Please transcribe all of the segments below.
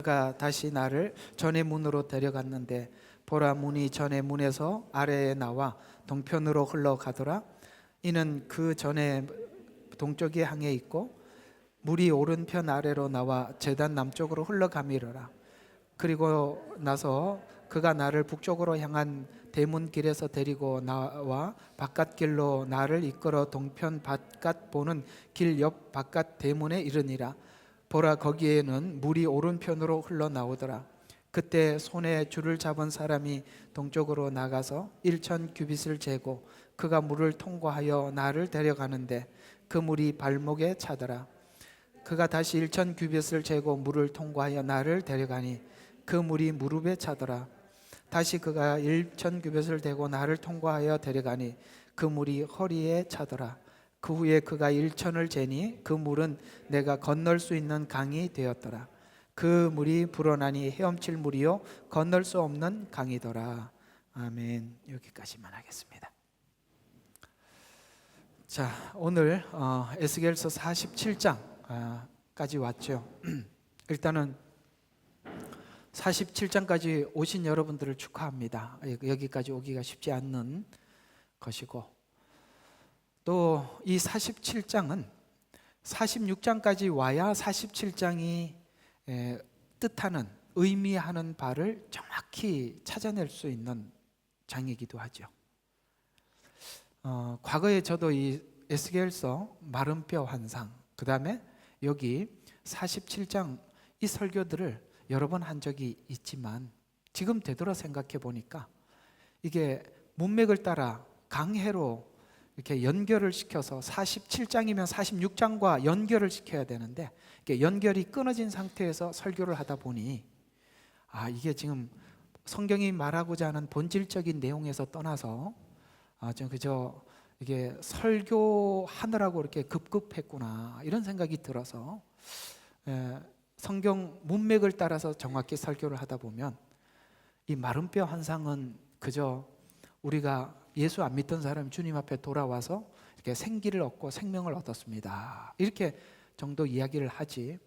그가 다시 나를 전의 문으로 데려갔는데 보라, 문이 전의 문에서 아래에 나와 동편으로 흘러가더라. 이는 그 전에 동쪽에 항해 있고 물이 오른편 아래로 나와 제단 남쪽으로 흘러가미르라. 그리고 나서 그가 나를 북쪽으로 향한 대문길에서 데리고 나와 바깥길로 나를 이끌어 동편 바깥 보는 길 옆 바깥 대문에 이르니라. 보라, 거기에는 물이 오른편으로 흘러나오더라. 그때 손에 줄을 잡은 사람이 동쪽으로 나가서 1천 규빗을 재고 그가 물을 통과하여 나를 데려가는데 그 물이 발목에 차더라. 그가 다시 1천 규빗을 재고 물을 통과하여 나를 데려가니 그 물이 무릎에 차더라. 다시 그가 1천 규빗을 대고 나를 통과하여 데려가니 그 물이 허리에 차더라. 그 후에 그가 1천을 재니 그 물은 내가 건널 수 있는 강이 되었더라. 그 물이 불어나니 헤엄칠 물이요 건널 수 없는 강이더라. 아멘. 여기까지만 하겠습니다. 자, 오늘 에스겔서 47장까지 왔죠. 일단은 47장까지 오신 여러분들을 축하합니다. 여기까지 오기가 쉽지 않는 것이고, 또 이 47장은 46장까지 와야 47장이 뜻하는, 의미하는 바를 정확히 찾아낼 수 있는 장이기도 하죠. 과거에 저도 이 에스겔서 마른뼈 환상, 그 다음에 여기 47장 이 설교들을 여러 번 한 적이 있지만 지금 되돌아 생각해 보니까 이게 문맥을 따라 강해로 이렇게 연결을 시켜서 47장이면 46장과 연결을 시켜야 되는데 이게 연결이 끊어진 상태에서 설교를 하다 보니 이게 지금 성경이 말하고자 하는 본질적인 내용에서 떠나서 좀 그저 이게 설교하느라고 이렇게 급급했구나 이런 생각이 들어서 성경 문맥을 따라서 정확히 설교를 하다 보면 이 마른뼈 환상은 그저 우리가 예수 안 믿던 사람이 주님 앞에 돌아와서 이렇게 생기를 얻고 생명을 얻었습니다 이렇게 정도 이야기를 하지,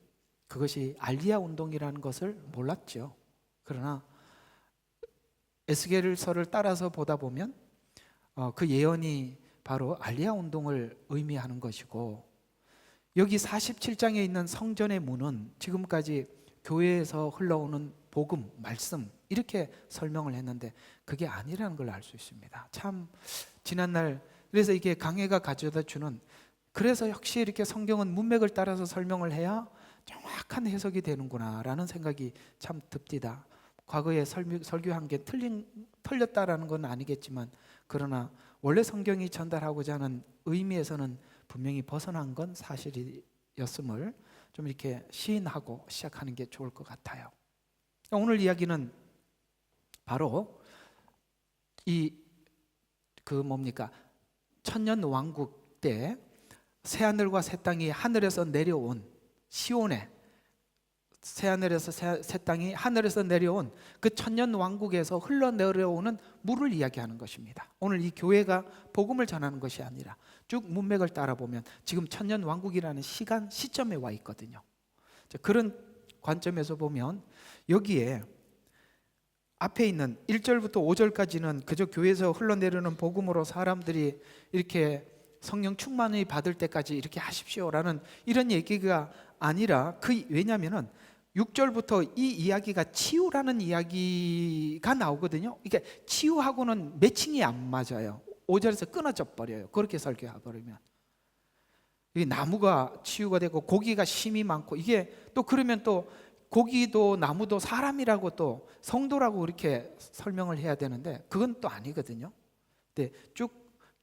그것이 알리야 운동이라는 것을 몰랐죠. 그러나 에스겔서를 따라서 보다 보면 그 예언이 바로 알리야 운동을 의미하는 것이고, 여기 47장에 있는 성전의 문은 지금까지 교회에서 흘러오는 복음, 말씀 이렇게 설명을 했는데 그게 아니라는 걸 알 수 있습니다. 참 지난날 그래서 이게 강해가 가져다 주는, 그래서 역시 이렇게 성경은 문맥을 따라서 설명을 해야 정확한 해석이 되는구나 라는 생각이 참 듭디다. 과거에 설교한 게 틀렸다라는 건 아니겠지만, 그러나 원래 성경이 전달하고자 하는 의미에서는 분명히 벗어난 건 사실이었음을 좀 이렇게 시인하고 시작하는 게 좋을 것 같아요. 오늘 이야기는 바로 천년 왕국 때 새하늘과 새 땅이 하늘에서 내려온, 시온에 새하늘에서 새 땅이 하늘에서 내려온 그 천년 왕국에서 흘러내려오는 물을 이야기하는 것입니다. 오늘 이 교회가 복음을 전하는 것이 아니라 쭉 문맥을 따라 보면 지금 천년 왕국이라는 시점에 와 있거든요. 그런 관점에서 보면 여기에 앞에 있는 1절부터 5절까지는 그저 교회에서 흘러내리는 복음으로 사람들이 이렇게 성령 충만을 받을 때까지 이렇게 하십시오라는 이런 얘기가 아니라, 왜냐하면 6절부터 이 이야기가 치유라는 이야기가 나오거든요. 이게 치유하고는 매칭이 안 맞아요. 5절에서 끊어져 버려요. 그렇게 설교해버리면 이 나무가 치유가 되고 고기가 심이 많고, 이게 또 그러면 또 고기도 나무도 사람이라고 또 성도라고 이렇게 설명을 해야 되는데 그건 또 아니거든요. 근데 쭉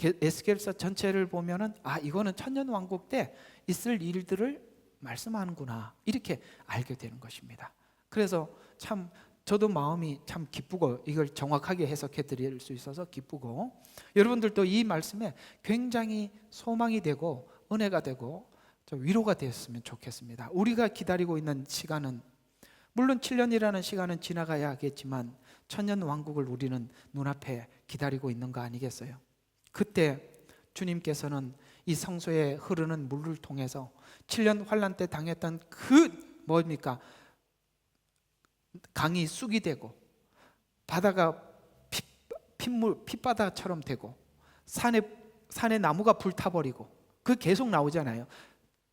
에스겔서 전체를 보면은 이거는 천년 왕국 때 있을 일들을 말씀하는구나 이렇게 알게 되는 것입니다. 그래서 참 저도 마음이 참 기쁘고 이걸 정확하게 해석해 드릴 수 있어서 기쁘고, 여러분들도 이 말씀에 굉장히 소망이 되고 은혜가 되고 좀 위로가 되었으면 좋겠습니다. 우리가 기다리고 있는 시간은 물론 7년이라는 시간은 지나가야 하겠지만 천년 왕국을 우리는 눈앞에 기다리고 있는 거 아니겠어요? 그때 주님께서는 이 성소에 흐르는 물을 통해서 7년 환란 때 당했던 강이 쑥이 되고 바다가 핏바다처럼 되고 산에 나무가 불타버리고, 그 계속 나오잖아요.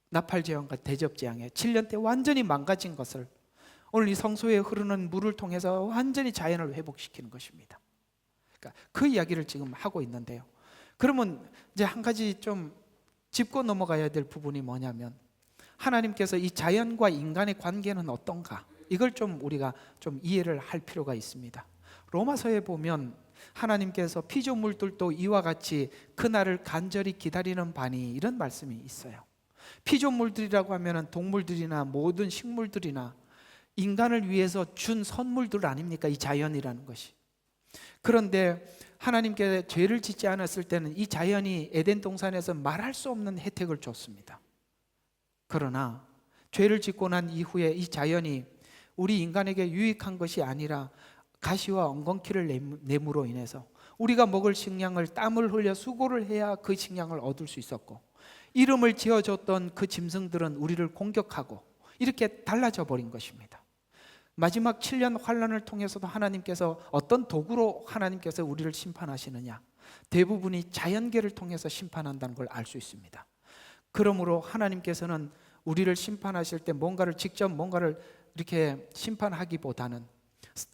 나팔재앙과 대접재앙에 7년 때 완전히 망가진 것을 오늘 이 성소에 흐르는 물을 통해서 완전히 자연을 회복시키는 것입니다. 그러니까 그 이야기를 지금 하고 있는데요. 그러면 이제 한 가지 좀 짚고 넘어가야 될 부분이 뭐냐면, 하나님께서 이 자연과 인간의 관계는 어떤가, 이걸 좀 우리가 좀 이해를 할 필요가 있습니다. 로마서에 보면 하나님께서 피조물들도 이와 같이 그날을 간절히 기다리는 바니, 이런 말씀이 있어요. 피조물들이라고 하면 동물들이나 모든 식물들이나 인간을 위해서 준 선물들 아닙니까? 이 자연이라는 것이. 그런데 하나님께 죄를 짓지 않았을 때는 이 자연이 에덴 동산에서 말할 수 없는 혜택을 줬습니다. 그러나 죄를 짓고 난 이후에 이 자연이 우리 인간에게 유익한 것이 아니라 가시와 엉겅퀴를 내므로 인해서 우리가 먹을 식량을 땀을 흘려 수고를 해야 그 식량을 얻을 수 있었고, 이름을 지어줬던 그 짐승들은 우리를 공격하고 이렇게 달라져 버린 것입니다. 마지막 7년 환란을 통해서도 하나님께서 어떤 도구로 하나님께서 우리를 심판하시느냐, 대부분이 자연계를 통해서 심판한다는 걸 알 수 있습니다. 그러므로 하나님께서는 우리를 심판하실 때 뭔가를 이렇게 심판하기보다는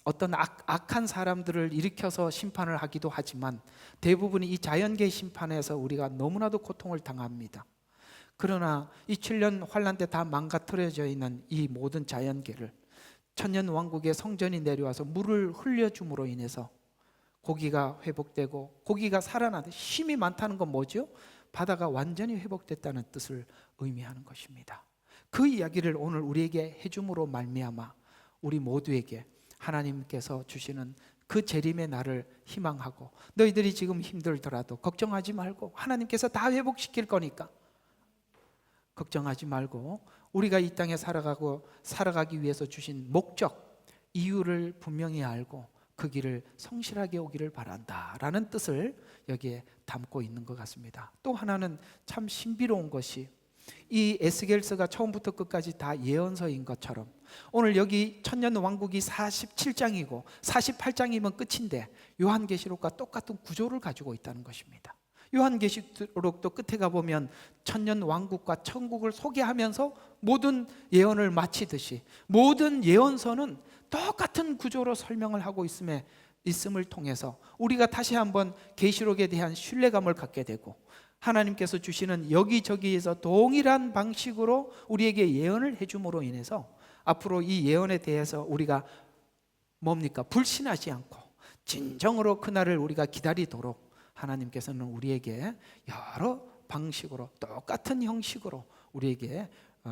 어떤 악한 사람들을 일으켜서 심판을 하기도 하지만 대부분이 이 자연계 심판에서 우리가 너무나도 고통을 당합니다. 그러나 이 7년 환란 때 다 망가뜨려져 있는 이 모든 자연계를 천년 왕국의 성전이 내려와서 물을 흘려줌으로 인해서 고기가 회복되고, 고기가 살아나는 힘이 많다는 건 뭐죠? 바다가 완전히 회복됐다는 뜻을 의미하는 것입니다. 그 이야기를 오늘 우리에게 해줌으로 말미암아 우리 모두에게 하나님께서 주시는 그 재림의 날을 희망하고, 너희들이 지금 힘들더라도 걱정하지 말고 하나님께서 다 회복시킬 거니까 걱정하지 말고, 우리가 이 땅에 살아가기 위해서 주신 목적, 이유를 분명히 알고 그 길을 성실하게 오기를 바란다라는 뜻을 여기에 담고 있는 것 같습니다. 또 하나는 참 신비로운 것이, 이 에스겔서가 처음부터 끝까지 다 예언서인 것처럼 오늘 여기 천년 왕국이 47장이고 48장이면 끝인데 요한계시록과 똑같은 구조를 가지고 있다는 것입니다. 요한계시록도 끝에 가보면 천년 왕국과 천국을 소개하면서 모든 예언을 마치듯이 모든 예언서는 똑같은 구조로 설명을 하고 있음을 통해서 우리가 다시 한번 계시록에 대한 신뢰감을 갖게 되고, 하나님께서 주시는 여기저기에서 동일한 방식으로 우리에게 예언을 해줌으로 인해서 앞으로 이 예언에 대해서 우리가 불신하지 않고 진정으로 그날을 우리가 기다리도록 하나님께서는 우리에게 여러 방식으로 똑같은 형식으로 우리에게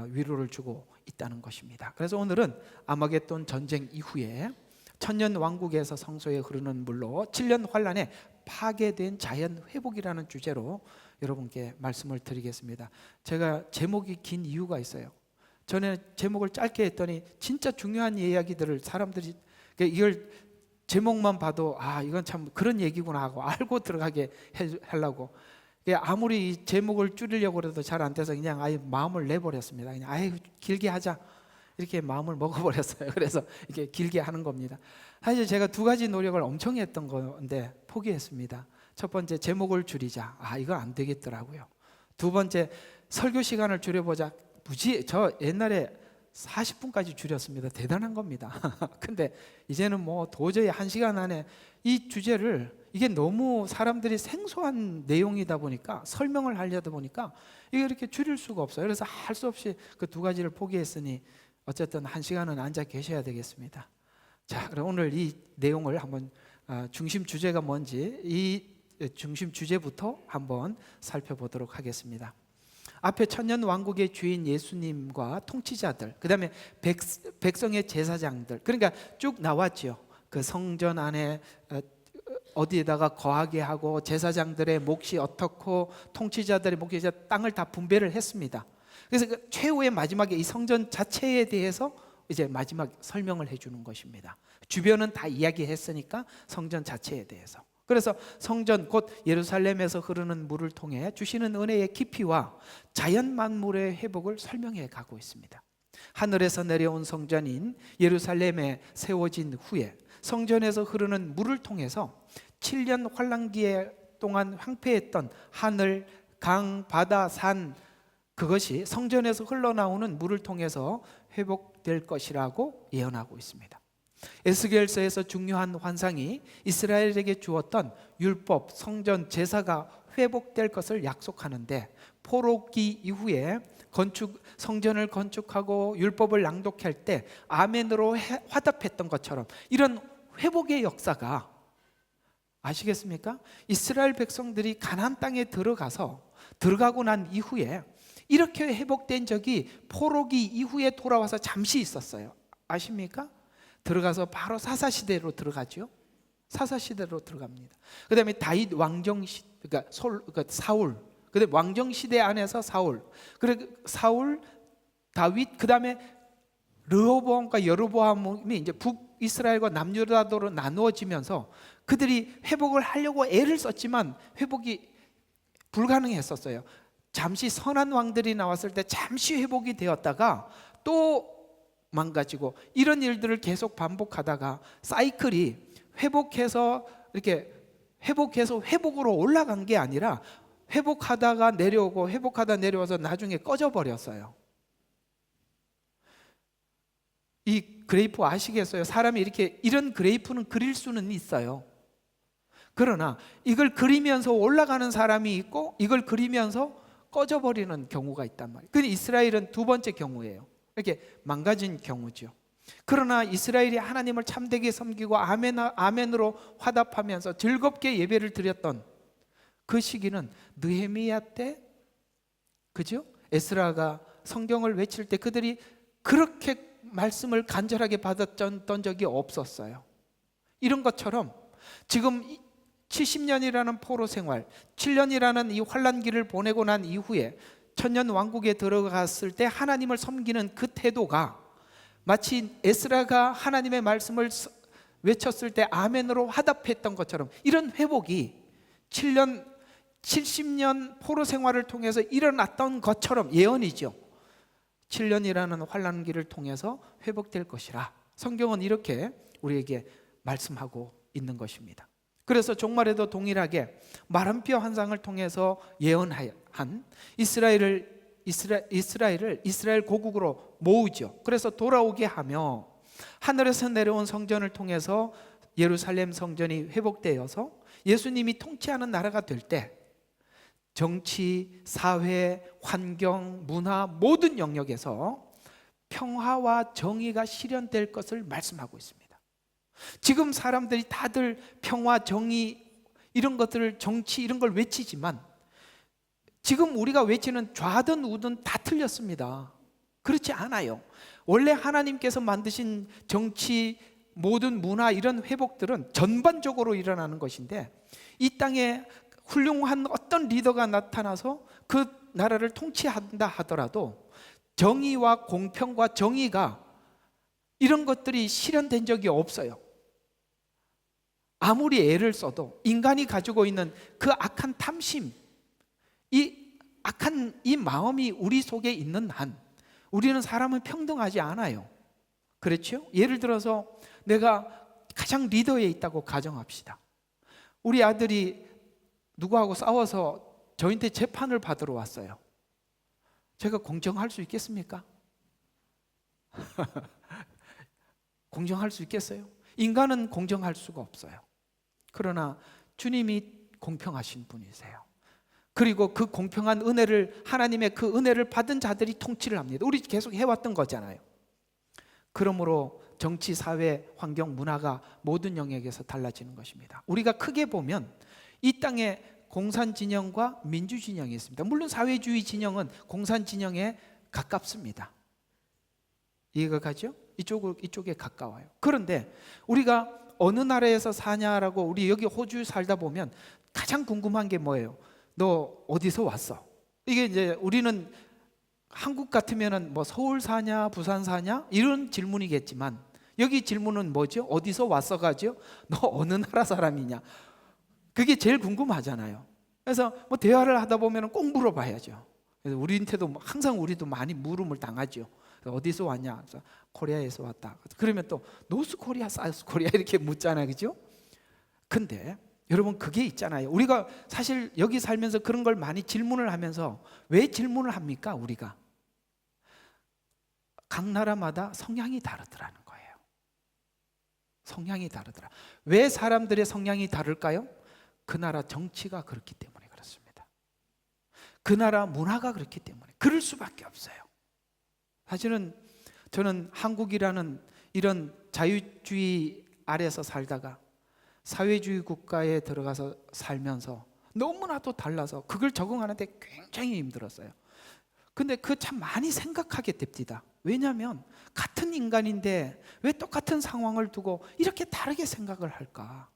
위로를 주고 있다는 것입니다. 그래서 오늘은 아마겟돈 전쟁 이후에 천년 왕국에서 성소에 흐르는 물로 7년 환란에 파괴된 자연 회복이라는 주제로 여러분께 말씀을 드리겠습니다. 제가 제목이 긴 이유가 있어요. 전에 제목을 짧게 했더니 진짜 중요한 이야기들을 사람들이 이걸 제목만 봐도 이건 참 그런 얘기구나 하고 알고 들어가게 하려고, 아무리 이 제목을 줄이려고 해도 잘 안 돼서 그냥 아예 마음을 내버렸습니다. 그냥 길게 하자 이렇게 마음을 먹어버렸어요. 그래서 이렇게 길게 하는 겁니다. 사실 제가 두 가지 노력을 엄청 했던 건데 포기했습니다. 첫 번째, 제목을 줄이자. 이건 안 되겠더라고요. 두 번째, 설교 시간을 줄여보자. 저 옛날에 40분까지 줄였습니다. 대단한 겁니다. 근데 이제는 도저히 1시간 안에 이 주제를, 이게 너무 사람들이 생소한 내용이다 보니까 설명을 하려다 보니까 이게 이렇게 줄일 수가 없어요. 그래서 할 수 없이 그 두 가지를 포기했으니 어쨌든 1시간은 앉아 계셔야 되겠습니다. 자, 그럼 오늘 이 내용을 한번 중심 주제가 뭔지 이 중심 주제부터 한번 살펴보도록 하겠습니다. 앞에 천년 왕국의 주인 예수님과 통치자들, 그 다음에 백성의 제사장들, 그러니까 쭉 나왔죠. 그 성전 안에 어디에다가 거하게 하고 제사장들의 몫이 어떻고 통치자들의 몫이 이제 땅을 다 분배를 했습니다. 그래서 그 최후의 마지막에 이 성전 자체에 대해서 이제 마지막 설명을 해주는 것입니다. 주변은 다 이야기했으니까 성전 자체에 대해서. 그래서 성전 곧 예루살렘에서 흐르는 물을 통해 주시는 은혜의 깊이와 자연 만물의 회복을 설명해 가고 있습니다. 하늘에서 내려온 성전인 예루살렘에 세워진 후에 성전에서 흐르는 물을 통해서 7년 환란기에 동안 황폐했던 하늘, 강, 바다, 산, 그것이 성전에서 흘러나오는 물을 통해서 회복될 것이라고 예언하고 있습니다. 에스겔서에서 중요한 환상이 이스라엘에게 주었던 율법, 성전, 제사가 회복될 것을 약속하는데, 포로기 이후에 성전을 건축하고 율법을 낭독할 때 아멘으로 화답했던 것처럼 이런 회복의 역사가, 아시겠습니까? 이스라엘 백성들이 가나안 땅에 들어가고 난 이후에 이렇게 회복된 적이 포로기 이후에 돌아와서 잠시 있었어요. 아십니까? 들어가서 바로 사사시대로 들어가죠. 사사시대로 들어갑니다. 그 다음에 다윗 왕정시, 그러니까 사울, 그 다음에 왕정시대 안에서 사울, 다윗, 그 다음에 르호보암과 여로보암이 이제 북이스라엘과 남유다로 나누어지면서 그들이 회복을 하려고 애를 썼지만 회복이 불가능했었어요. 잠시 선한 왕들이 나왔을 때 잠시 회복이 되었다가 또 망가지고, 이런 일들을 계속 반복하다가 사이클이 회복해서 회복으로 올라간 게 아니라 회복하다가 내려오고 회복하다 내려와서 나중에 꺼져버렸어요. 이 그래프 아시겠어요? 사람이 이런 그래프는 그릴 수는 있어요. 그러나 이걸 그리면서 올라가는 사람이 있고 이걸 그리면서 꺼져버리는 경우가 있단 말이에요. 근데 이스라엘은 두 번째 경우예요. 이렇게 망가진 경우죠. 그러나 이스라엘이 하나님을 참되게 섬기고 아멘으로 화답하면서 즐겁게 예배를 드렸던 그 시기는 느헤미야 때, 그죠? 에스라가 성경을 외칠 때 그들이 그렇게 말씀을 간절하게 받았던 적이 없었어요. 이런 것처럼 지금 70년이라는 포로 생활, 7년이라는 이 환란기를 보내고 난 이후에 천년 왕국에 들어갔을 때 하나님을 섬기는 그 태도가 마치 에스라가 하나님의 말씀을 외쳤을 때 아멘으로 화답했던 것처럼, 이런 회복이 70년 포로 생활을 통해서 일어났던 것처럼 예언이죠. 7년이라는 환란기를 통해서 회복될 것이라 성경은 이렇게 우리에게 말씀하고 있는 것입니다. 그래서 종말에도 동일하게 마른 뼈 환상을 통해서 예언한 이스라엘 고국으로 모으죠. 그래서 돌아오게 하며 하늘에서 내려온 성전을 통해서 예루살렘 성전이 회복되어서 예수님이 통치하는 나라가 될 때 정치, 사회, 환경, 문화 모든 영역에서 평화와 정의가 실현될 것을 말씀하고 있습니다. 지금 사람들이 다들 평화, 정의 이런 것들을, 정치 이런 걸 외치지만 지금 우리가 외치는 좌든 우든 다 틀렸습니다. 그렇지 않아요. 원래 하나님께서 만드신 정치, 모든 문화 이런 회복들은 전반적으로 일어나는 것인데, 이 땅에 훌륭한 어떤 리더가 나타나서 그 나라를 통치한다 하더라도 정의와 공평과 정의가 이런 것들이 실현된 적이 없어요. 아무리 애를 써도 인간이 가지고 있는 그 악한 탐심, 이 악한 이 마음이 우리 속에 있는 한 우리는 사람은 평등하지 않아요. 그렇죠? 예를 들어서 내가 가장 리더에 있다고 가정합시다. 우리 아들이 누구하고 싸워서 저한테 재판을 받으러 왔어요. 제가 공정할 수 있겠습니까? 공정할 수 있겠어요? 인간은 공정할 수가 없어요. 그러나 주님이 공평하신 분이세요. 그리고 그 공평한 은혜를, 하나님의 그 은혜를 받은 자들이 통치를 합니다. 우리 계속 해왔던 거잖아요. 그러므로 정치, 사회, 환경, 문화가 모든 영역에서 달라지는 것입니다. 우리가 크게 보면 이 땅에 공산 진영과 민주 진영이 있습니다. 물론 사회주의 진영은 공산 진영에 가깝습니다. 이해가 가죠? 이쪽에 가까워요. 그런데 우리가 어느 나라에서 사냐라고, 우리 여기 호주 살다 보면 가장 궁금한 게 뭐예요? 너 어디서 왔어? 이게 이제 우리는 한국 같으면은 뭐 서울 사냐, 부산 사냐 이런 질문이겠지만 여기 질문은 뭐죠? 어디서 왔어 가죠? 너 어느 나라 사람이냐? 그게 제일 궁금하잖아요. 그래서 뭐 대화를 하다 보면 꼭 물어봐야죠. 그래서 우리한테도 항상 우리도 많이 물음을 당하죠. 어디서 왔냐? 그래서 코리아에서 왔다. 그러면 또 노스 코리아, 사우스 코리아 이렇게 묻잖아요, 그죠? 근데 여러분 그게 있잖아요. 우리가 사실 여기 살면서 그런 걸 많이 질문을 하면서 왜 질문을 합니까? 우리가 각 나라마다 성향이 다르더라는 거예요. 성향이 다르더라. 왜 사람들의 성향이 다를까요? 그 나라 정치가 그렇기 때문에 그렇습니다. 그 나라 문화가 그렇기 때문에 그럴 수밖에 없어요. 사실은 저는 한국이라는 이런 자유주의 아래서 살다가 사회주의 국가에 들어가서 살면서 너무나도 달라서 그걸 적응하는데 굉장히 힘들었어요. 근데 그 참 많이 생각하게 됩니다. 왜냐하면 같은 인간인데 왜 똑같은 상황을 두고 이렇게 다르게 생각을 할까?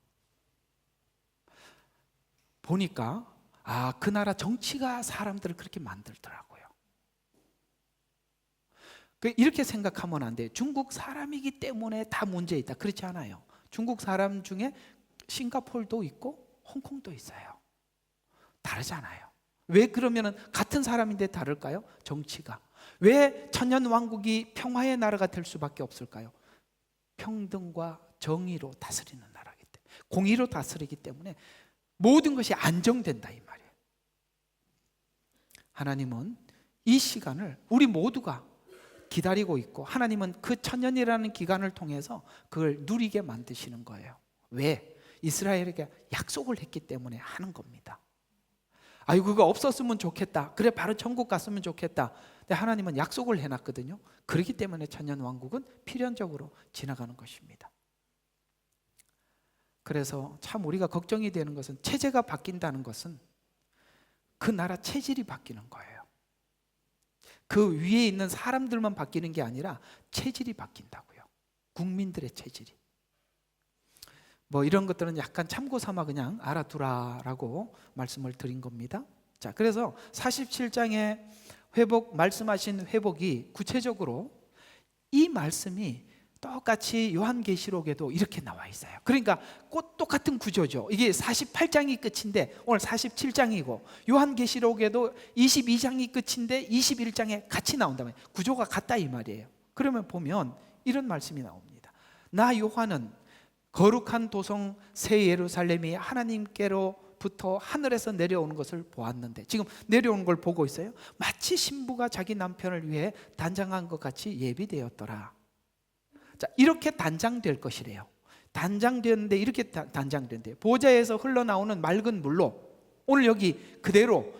보니까 그 나라 정치가 사람들을 그렇게 만들더라고요. 이렇게 생각하면 안 돼요. 중국 사람이기 때문에 다 문제 있다. 그렇지 않아요. 중국 사람 중에 싱가포르도 있고 홍콩도 있어요. 다르잖아요. 왜 그러면은 같은 사람인데 다를까요? 정치가. 왜 천년왕국이 평화의 나라가 될 수밖에 없을까요? 평등과 정의로 다스리는 나라이기 때문에, 공의로 다스리기 때문에 모든 것이 안정된다 이 말이에요. 하나님은 이 시간을 우리 모두가 기다리고 있고 하나님은 그 천년이라는 기간을 통해서 그걸 누리게 만드시는 거예요. 왜? 이스라엘에게 약속을 했기 때문에 하는 겁니다. 아유 그거 없었으면 좋겠다. 그래 바로 천국 갔으면 좋겠다. 근데 하나님은 약속을 해놨거든요. 그렇기 때문에 천년왕국은 필연적으로 지나가는 것입니다. 그래서 참 우리가 걱정이 되는 것은 체제가 바뀐다는 것은 그 나라 체질이 바뀌는 거예요. 그 위에 있는 사람들만 바뀌는 게 아니라 체질이 바뀐다고요. 국민들의 체질이. 뭐 이런 것들은 약간 참고 삼아 그냥 알아두라라고 말씀을 드린 겁니다. 자, 그래서 47장에 회복 말씀하신 회복이 구체적으로 이 말씀이 똑같이 요한계시록에도 이렇게 나와 있어요. 그러니까 똑같은 구조죠. 이게 48장이 끝인데 오늘 47장이고 요한계시록에도 22장이 끝인데 21장에 같이 나온다면 구조가 같다 이 말이에요. 그러면 보면 이런 말씀이 나옵니다. 나 요한은 거룩한 도성 새 예루살렘이 하나님께로부터 하늘에서 내려오는 것을 보았는데, 지금 내려오는 걸 보고 있어요. 마치 신부가 자기 남편을 위해 단장한 것 같이 예비되었더라. 자, 이렇게 단장될 것이래요. 단장되는데 이렇게 단장된대요. 보좌에서 흘러나오는 맑은 물로, 오늘 여기 그대로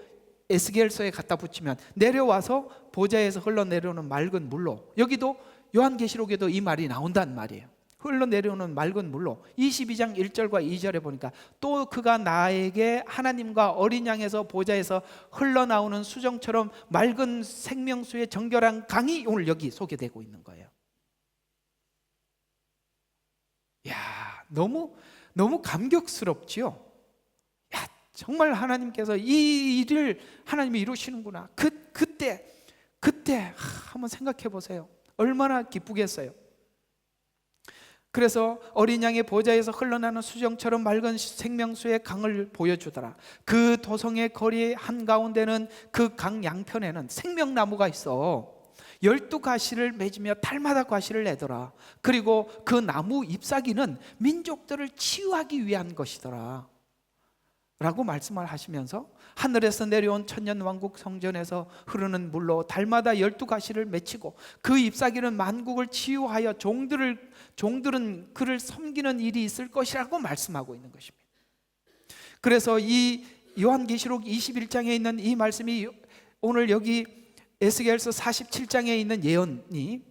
에스겔서에 갖다 붙이면 내려와서 보좌에서 흘러내려오는 맑은 물로, 여기도 요한계시록에도 이 말이 나온단 말이에요. 흘러내려오는 맑은 물로 22장 1절과 2절에 보니까 또 그가 나에게 하나님과 어린 양에서 보좌에서 흘러나오는 수정처럼 맑은 생명수의 정결한 강이 오늘 여기 소개되고 있는 거예요. 야, 너무 감격스럽지요. 야, 정말 하나님께서 이 일을 하나님이 이루시는구나. 그때 한번 생각해 보세요. 얼마나 기쁘겠어요. 그래서 어린 양의 보좌에서 흘러나는 수정처럼 맑은 생명수의 강을 보여주더라. 그 도성의 거리 한가운데는 그 강 양편에는 생명나무가 있어 12가시를 맺으며 달마다 과실을 내더라. 그리고 그 나무 잎사귀는 민족들을 치유하기 위한 것이더라 라고 말씀을 하시면서 하늘에서 내려온 천년왕국 성전에서 흐르는 물로 달마다 12가시를 맺히고 그 잎사귀는 만국을 치유하여 종들은 그를 섬기는 일이 있을 것이라고 말씀하고 있는 것입니다. 그래서 이 요한계시록 21장에 있는 이 말씀이 오늘 여기 에스겔서 47장에 있는 예언이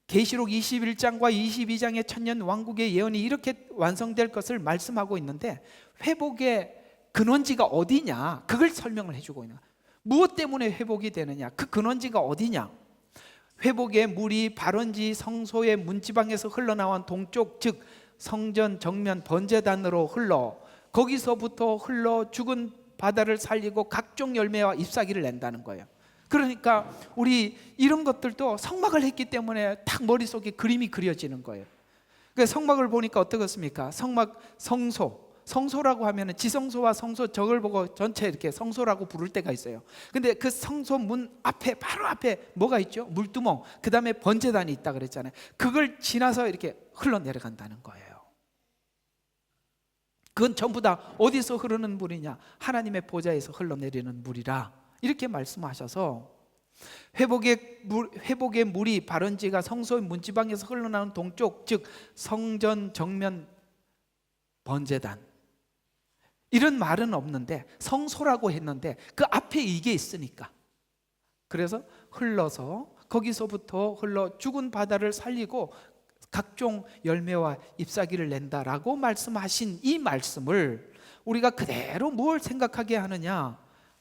계시록 21장과 22장의 천년왕국의 예언이 이렇게 완성될 것을 말씀하고 있는데, 회복의 근원지가 어디냐, 그걸 설명을 해주고 있는 거야. 무엇 때문에 회복이 되느냐, 그 근원지가 어디냐. 회복의 물이 발원지 성소의 문지방에서 흘러나온 동쪽, 즉 성전 정면 번제단으로 흘러 거기서부터 흘러 죽은 바다를 살리고 각종 열매와 잎사귀를 낸다는 거예요. 그러니까 우리 이런 것들도 성막을 했기 때문에 딱 머릿속에 그림이 그려지는 거예요. 그러니까 성막을 보니까 어떻겠습니까? 성막, 성소, 성소라고 하면은 지성소와 성소 저걸 보고 전체 이렇게 성소라고 부를 때가 있어요. 근데 그 성소 문 앞에 바로 앞에 뭐가 있죠? 물두멍. 그다음에 번제단이 있다 그랬잖아요. 그걸 지나서 이렇게 흘러내려간다는 거예요. 그건 전부 다 어디서 흐르는 물이냐? 하나님의 보좌에서 흘러내리는 물이라 이렇게 말씀하셔서 회복의 물이 바른지가 성소의 문지방에서 흘러나오는 동쪽, 즉 성전 정면 번제단, 이런 말은 없는데 성소라고 했는데 그 앞에 이게 있으니까, 그래서 흘러서 거기서부터 흘러 죽은 바다를 살리고 각종 열매와 잎사귀를 낸다라고 말씀하신 이 말씀을 우리가 그대로 뭘 생각하게 하느냐,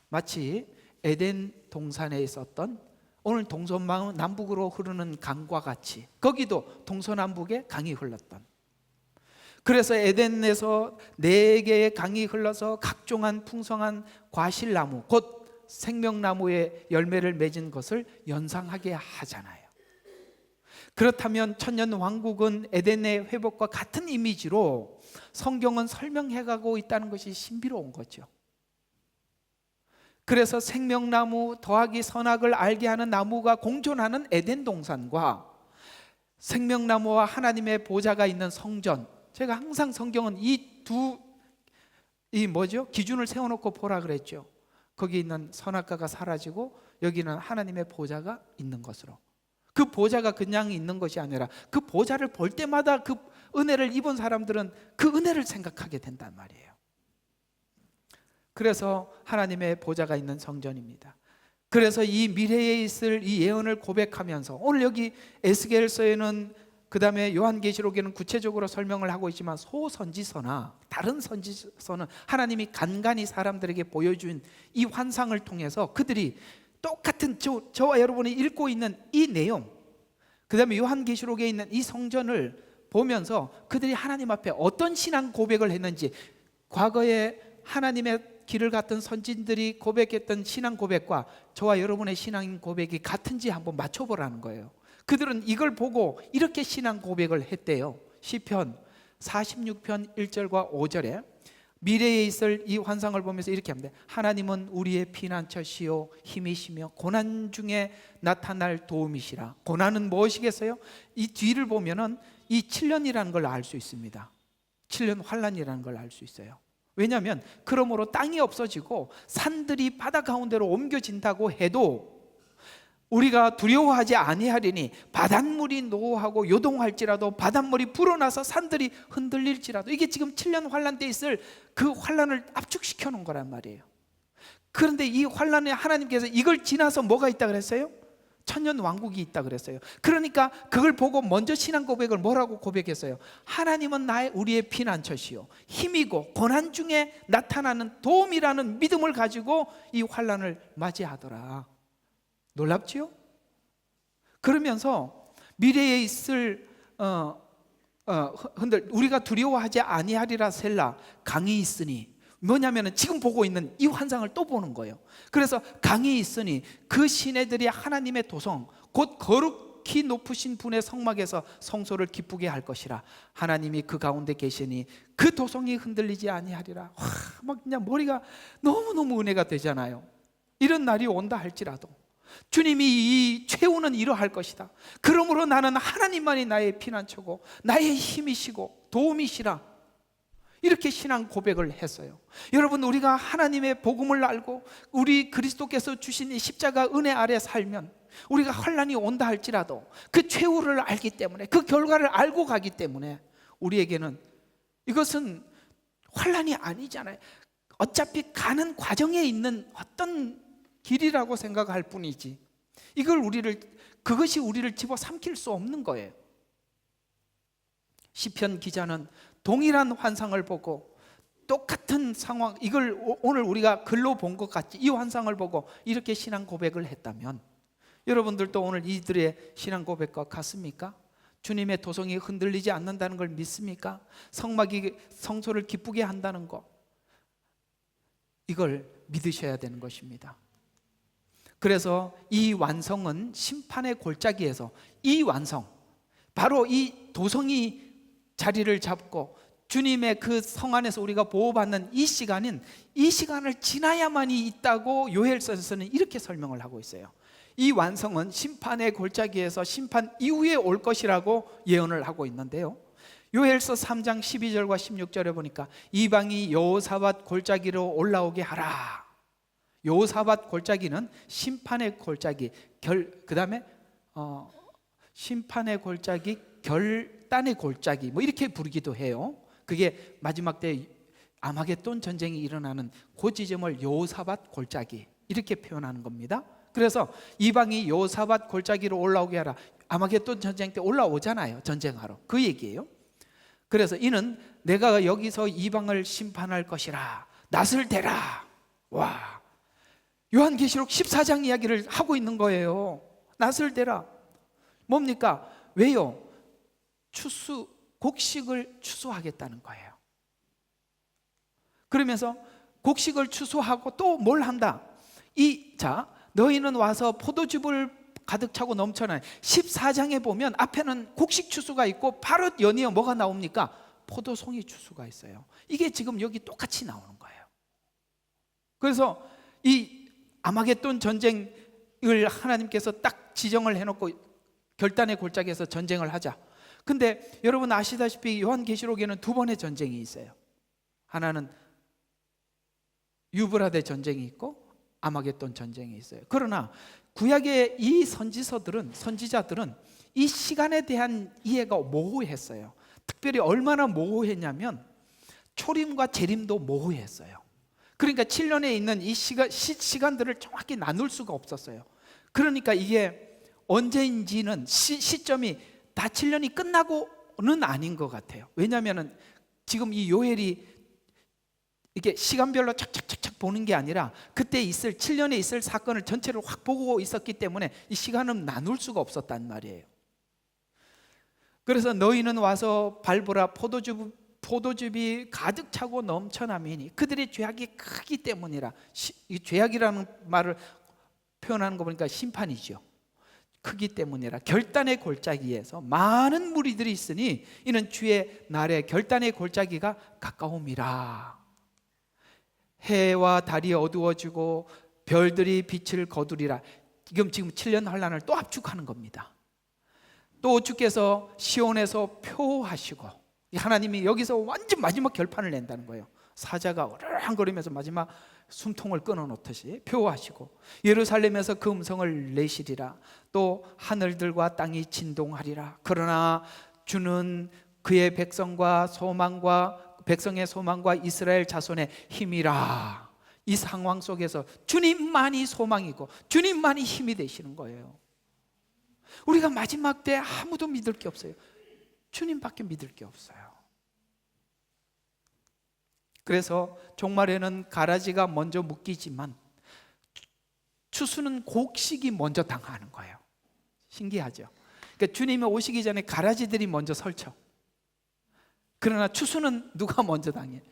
마치 에덴 동산에 있었던 오늘 동서남북으로 흐르는 강과 같이 거기도 동서남북에 강이 흘렀던, 그래서 에덴에서 4개의 강이 흘러서 각종한 풍성한 과실나무 곧 생명나무의 열매를 맺은 것을 연상하게 하잖아요. 그렇다면 천년 왕국은 에덴의 회복과 같은 이미지로 성경은 설명해가고 있다는 것이 신비로운 거죠. 그래서 생명나무 더하기 선악을 알게 하는 나무가 공존하는 에덴 동산과 생명나무와 하나님의 보좌가 있는 성전, 제가 항상 성경은 이 기준을 세워놓고 보라 그랬죠. 거기 있는 선악과가 사라지고 여기는 하나님의 보좌가 있는 것으로, 그 보좌가 그냥 있는 것이 아니라 그 보좌를 볼 때마다 그 은혜를 입은 사람들은 그 은혜를 생각하게 된단 말이에요. 그래서 하나님의 보좌가 있는 성전입니다. 그래서 이 미래에 있을 이 예언을 고백하면서 오늘 여기 에스겔서에는, 그 다음에 요한계시록에는 구체적으로 설명을 하고 있지만 소선지서나 다른 선지서는 하나님이 간간히 사람들에게 보여준 이 환상을 통해서 그들이 똑같은 저와 여러분이 읽고 있는 이 내용, 그 다음에 요한계시록에 있는 이 성전을 보면서 그들이 하나님 앞에 어떤 신앙 고백을 했는지, 과거에 하나님의 길을 갔던 선진들이 고백했던 신앙 고백과 저와 여러분의 신앙 고백이 같은지 한번 맞춰보라는 거예요. 그들은 이걸 보고 이렇게 신앙 고백을 했대요. 시편 46편 1절과 5절에 미래에 있을 이 환상을 보면서 이렇게 합니다. 하나님은 우리의 피난처시요 힘이시며 고난 중에 나타날 도움이시라. 고난은 무엇이겠어요? 이 뒤를 보면은 이 7년이라는 걸 알 수 있습니다. 7년 환란이라는 걸 알 수 있어요. 왜냐하면 그러므로 땅이 없어지고 산들이 바다 가운데로 옮겨진다고 해도 우리가 두려워하지 아니하리니 바닷물이 노하고 요동할지라도 바닷물이 불어나서 산들이 흔들릴지라도, 이게 지금 7년 환란 때 있을 그 환란을 압축시켜 놓은 거란 말이에요. 그런데 이 환란에 하나님께서 이걸 지나서 뭐가 있다 그랬어요? 천년 왕국이 있다 그랬어요. 그러니까 그걸 보고 먼저 신앙 고백을 뭐라고 고백했어요? 하나님은 우리의 피난처시요 힘이고 고난 중에 나타나는 도움이라는 믿음을 가지고 이 환란을 맞이하더라. 놀랍지요? 그러면서 미래에 있을 우리가 두려워하지 아니하리라 셀라, 강이 있으니, 뭐냐면은 지금 보고 있는 이 환상을 또 보는 거예요. 그래서 강이 있으니 그 시내들이 하나님의 도성 곧 거룩히 높으신 분의 성막에서 성소를 기쁘게 할 것이라. 하나님이 그 가운데 계시니 그 도성이 흔들리지 아니하리라. 막 그냥 머리가 너무너무 은혜가 되잖아요. 이런 날이 온다 할지라도 주님이 이 최후는 이러할 것이다. 그러므로 나는 하나님만이 나의 피난처고 나의 힘이시고 도움이시라. 이렇게 신앙 고백을 했어요. 여러분, 우리가 하나님의 복음을 알고 우리 그리스도께서 주신 이 십자가 은혜 아래 살면 우리가 환란이 온다 할지라도 그 최후를 알기 때문에, 그 결과를 알고 가기 때문에 우리에게는 이것은 환란이 아니잖아요. 어차피 가는 과정에 있는 어떤 길이라고 생각할 뿐이지, 그것이 우리를 집어삼킬 수 없는 거예요. 시편 기자는 동일한 환상을 보고 똑같은 상황, 이걸 오늘 우리가 글로 본 것 같이 이 환상을 보고 이렇게 신앙 고백을 했다면 여러분들도 오늘 이들의 신앙 고백과 같습니까? 주님의 도성이 흔들리지 않는다는 걸 믿습니까? 성막이 성소를 기쁘게 한다는 것, 이걸 믿으셔야 되는 것입니다. 그래서 이 완성은 심판의 골짜기에서, 이 완성, 바로 이 도성이 자리를 잡고 주님의 그 성 안에서 우리가 보호받는 이 시간은 이 시간을 지나야만이 있다고 요엘서에서는 이렇게 설명을 하고 있어요. 이 완성은 심판의 골짜기에서 심판 이후에 올 것이라고 예언을 하고 있는데요, 요엘서 3장 12절과 16절에 보니까 이방이 여호사밧 골짜기로 올라오게 하라. 여호사밧 골짜기는 심판의 골짜기, 그 다음에 심판의 골짜기, 결단의 골짜기, 뭐 이렇게 부르기도 해요. 그게 마지막 때 아마겟돈 전쟁이 일어나는 그 지점을 여호사밧 골짜기 이렇게 표현하는 겁니다. 그래서 이방이 여호사밧 골짜기로 올라오게 하라. 아마겟돈 전쟁 때 올라오잖아요, 전쟁하러. 그 얘기예요. 그래서 이는 내가 여기서 이방을 심판할 것이라. 낯을 대라. 와, 요한계시록 14장 이야기를 하고 있는 거예요. 낯을 대라. 뭡니까? 왜요? 곡식을 추수하겠다는 거예요. 그러면서 곡식을 추수하고 또 뭘 한다? 너희는 와서 포도즙을 가득 차고 넘쳐나요. 14장에 보면 앞에는 곡식 추수가 있고 바로 연이어 뭐가 나옵니까? 포도송이 추수가 있어요. 이게 지금 여기 똑같이 나오는 거예요. 그래서 이 아마겟돈 전쟁을 하나님께서 딱 지정을 해놓고 결단의 골짜기에서 전쟁을 하자. 근데 여러분 아시다시피 요한계시록에는 두 번의 전쟁이 있어요. 하나는 유브라데 전쟁이 있고 아마겟돈 전쟁이 있어요. 그러나 구약의 이 선지자들은 이 시간에 대한 이해가 모호했어요. 특별히 얼마나 모호했냐면 초림과 재림도 모호했어요. 그러니까 7년에 있는 이 시간들을 정확히 나눌 수가 없었어요. 그러니까 이게 언제인지는 시점이 다 7년이 끝나고는 아닌 것 같아요. 왜냐하면 지금 이 요엘이 이게 시간별로 착착착착 보는 게 아니라 그때 7년에 있을 사건을 전체를 확 보고 있었기 때문에 이 시간은 나눌 수가 없었단 말이에요. 그래서 너희는 와서 밟으라. 포도즙이 가득 차고 넘쳐나매니 그들의 죄악이 크기 때문이라. 이 죄악이라는 말을 표현하는 거 보니까 심판이죠. 크기 때문이라. 결단의 골짜기에서 많은 무리들이 있으니 이는 주의 날에 결단의 골짜기가 가까움이라. 해와 달이 어두워지고 별들이 빛을 거두리라. 지금 7년 환란을 또 압축하는 겁니다. 또 주께서 시온에서 표하시고, 하나님이 여기서 완전 마지막 결판을 낸다는 거예요. 사자가 어르렁거리면서 마지막 숨통을 끊어놓듯이 표하시고 예루살렘에서 그 음성을 내시리라. 또 하늘들과 땅이 진동하리라. 그러나 주는 그의 백성의 소망과 이스라엘 자손의 힘이라. 이 상황 속에서 주님만이 소망이고 주님만이 힘이 되시는 거예요. 우리가 마지막 때 아무도 믿을 게 없어요. 주님밖에 믿을 게 없어요. 그래서 종말에는 가라지가 먼저 묶이지만 추수는 곡식이 먼저 당하는 거예요. 신기하죠? 그러니까 주님이 오시기 전에 가라지들이 먼저 설쳐. 그러나 추수는 누가 먼저 당해?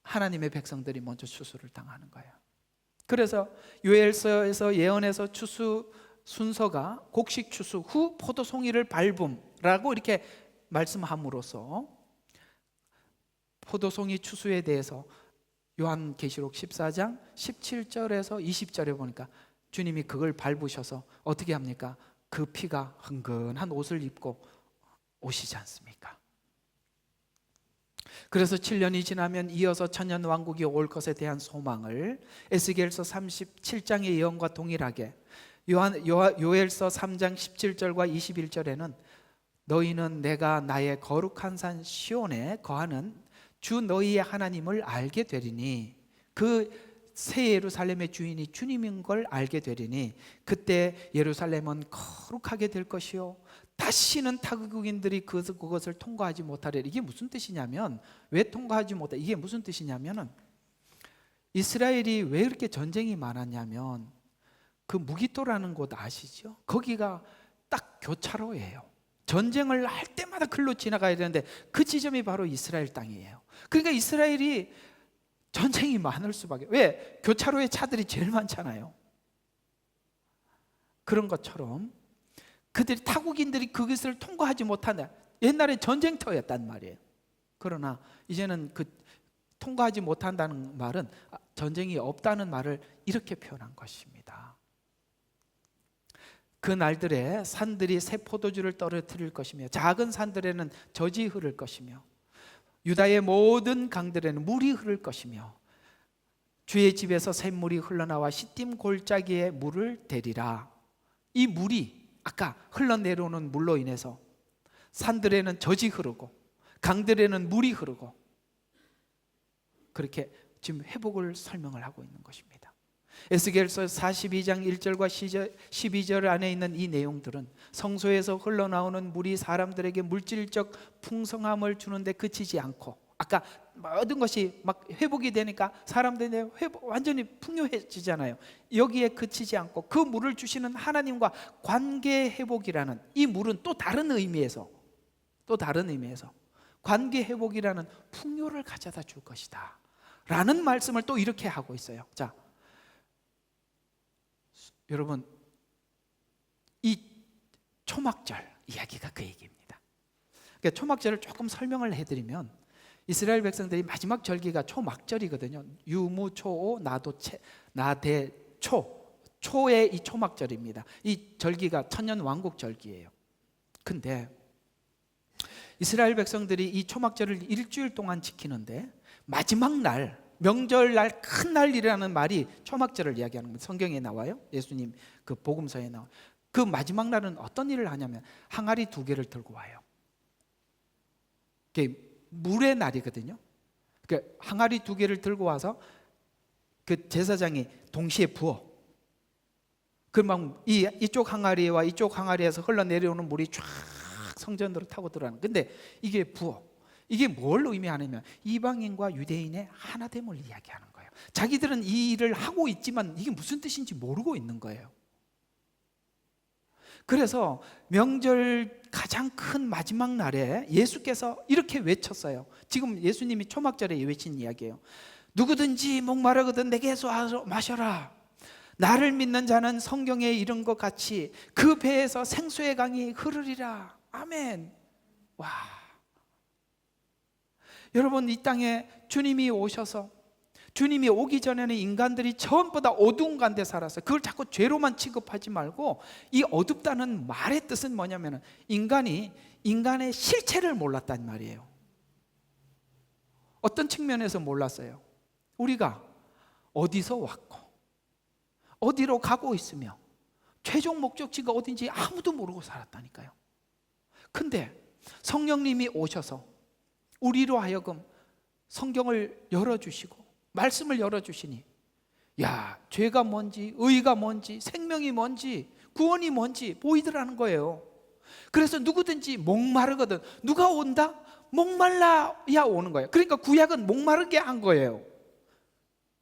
하나님의 백성들이 먼저 추수를 당하는 거예요. 그래서 요엘서에서 예언에서 추수 순서가 곡식 추수 후 포도송이를 밟음라고 이렇게 말씀함으로써 포도송이 추수에 대해서 요한계시록 14장 17절에서 20절에 보니까 주님이 그걸 밟으셔서 어떻게 합니까? 그 피가 흥건한 옷을 입고 오시지 않습니까? 그래서 7년이 지나면 이어서 천년 왕국이 올 것에 대한 소망을 에스겔서 37장의 예언과 동일하게 요엘서 3장 17절과 21절에는 너희는 내가 나의 거룩한 산 시온에 거하는 주 너희의 하나님을 알게 되리니 그 새 예루살렘의 주인이 주님인 걸 알게 되리니 그때 예루살렘은 거룩하게 될 것이요 다시는 타국인들이 그것을 통과하지 못하리라. 이게 무슨 뜻이냐면, 왜 통과하지 못해? 이게 무슨 뜻이냐면은 이스라엘이 왜 이렇게 전쟁이 많았냐면 그 무기토라는 곳 아시죠? 거기가 딱 교차로예요. 전쟁을 할 때마다 글로 지나가야 되는데 그 지점이 바로 이스라엘 땅이에요. 그러니까 이스라엘이 전쟁이 많을 수밖에. 왜? 교차로에 차들이 제일 많잖아요. 그런 것처럼 타국인들이 그것을 통과하지 못한다. 옛날에 전쟁터였단 말이에요. 그러나 이제는 그 통과하지 못한다는 말은 전쟁이 없다는 말을 이렇게 표현한 것입니다. 그 날들에 산들이 새 포도주를 떨어뜨릴 것이며 작은 산들에는 젖이 흐를 것이며 유다의 모든 강들에는 물이 흐를 것이며 주의 집에서 샘물이 흘러나와 시딤 골짜기에 물을 대리라. 이 물이 아까 흘러내려오는 물로 인해서 산들에는 젖이 흐르고 강들에는 물이 흐르고 그렇게 지금 회복을 설명을 하고 있는 것입니다. 에스겔서 42장 1절과 12절 안에 있는 이 내용들은 성소에서 흘러나오는 물이 사람들에게 물질적 풍성함을 주는데 그치지 않고 아까 모든 것이 막 회복이 되니까 사람들이 완전히 풍요해지잖아요. 여기에 그치지 않고 그 물을 주시는 하나님과 관계 회복이라는 이 물은 또 다른 의미에서 관계 회복이라는 풍요를 가져다 줄 것이다 라는 말씀을 또 이렇게 하고 있어요. 자, 여러분, 이 초막절 이야기가 그 얘기입니다. 그러니까 초막절을 조금 설명을 해드리면 이스라엘 백성들이 마지막 절기가 초막절이거든요. 유무초오 나대초 초의 이 초막절입니다. 이 절기가 천년 왕국 절기예요. 근데 이스라엘 백성들이 이 초막절을 일주일 동안 지키는데 마지막 날 명절날 큰 날이라는 말이 초막절을 이야기하는 겁니다. 성경에 나와요. 예수님 그 복음서에 나와요. 그 마지막 날은 어떤 일을 하냐면 항아리 2개를 들고 와요. 그게 물의 날이거든요. 그 항아리 2개를 들고 와서 그 제사장이 동시에 부어. 그러면 이쪽 항아리와 이쪽 항아리에서 흘러내려오는 물이 쫙 성전으로 타고 들어가는. 근데 이게 부어. 이게 뭘 의미하냐면 이방인과 유대인의 하나됨을 이야기하는 거예요. 자기들은 이 일을 하고 있지만 이게 무슨 뜻인지 모르고 있는 거예요. 그래서 명절 가장 큰 마지막 날에 예수께서 이렇게 외쳤어요. 지금 예수님이 초막절에 외친 이야기예요. 누구든지 목마르거든 내게서 와서 마셔라. 나를 믿는 자는 성경에 이른 것 같이 그 배에서 생수의 강이 흐르리라. 아멘. 와. 여러분, 이 땅에 주님이 오셔서 주님이 오기 전에는 인간들이 전부 다 어두운 가운데 살았어요. 그걸 자꾸 죄로만 취급하지 말고 이 어둡다는 말의 뜻은 뭐냐면 인간이 인간의 실체를 몰랐단 말이에요. 어떤 측면에서 몰랐어요? 우리가 어디서 왔고 어디로 가고 있으며 최종 목적지가 어딘지 아무도 모르고 살았다니까요. 근데 성령님이 오셔서 우리로 하여금 성경을 열어주시고 말씀을 열어주시니 야, 죄가 뭔지 의가 뭔지 생명이 뭔지 구원이 뭔지 보이더라는 거예요. 그래서 누구든지 목마르거든 누가 온다? 목말라야 오는 거예요. 그러니까 구약은 목마르게 한 거예요.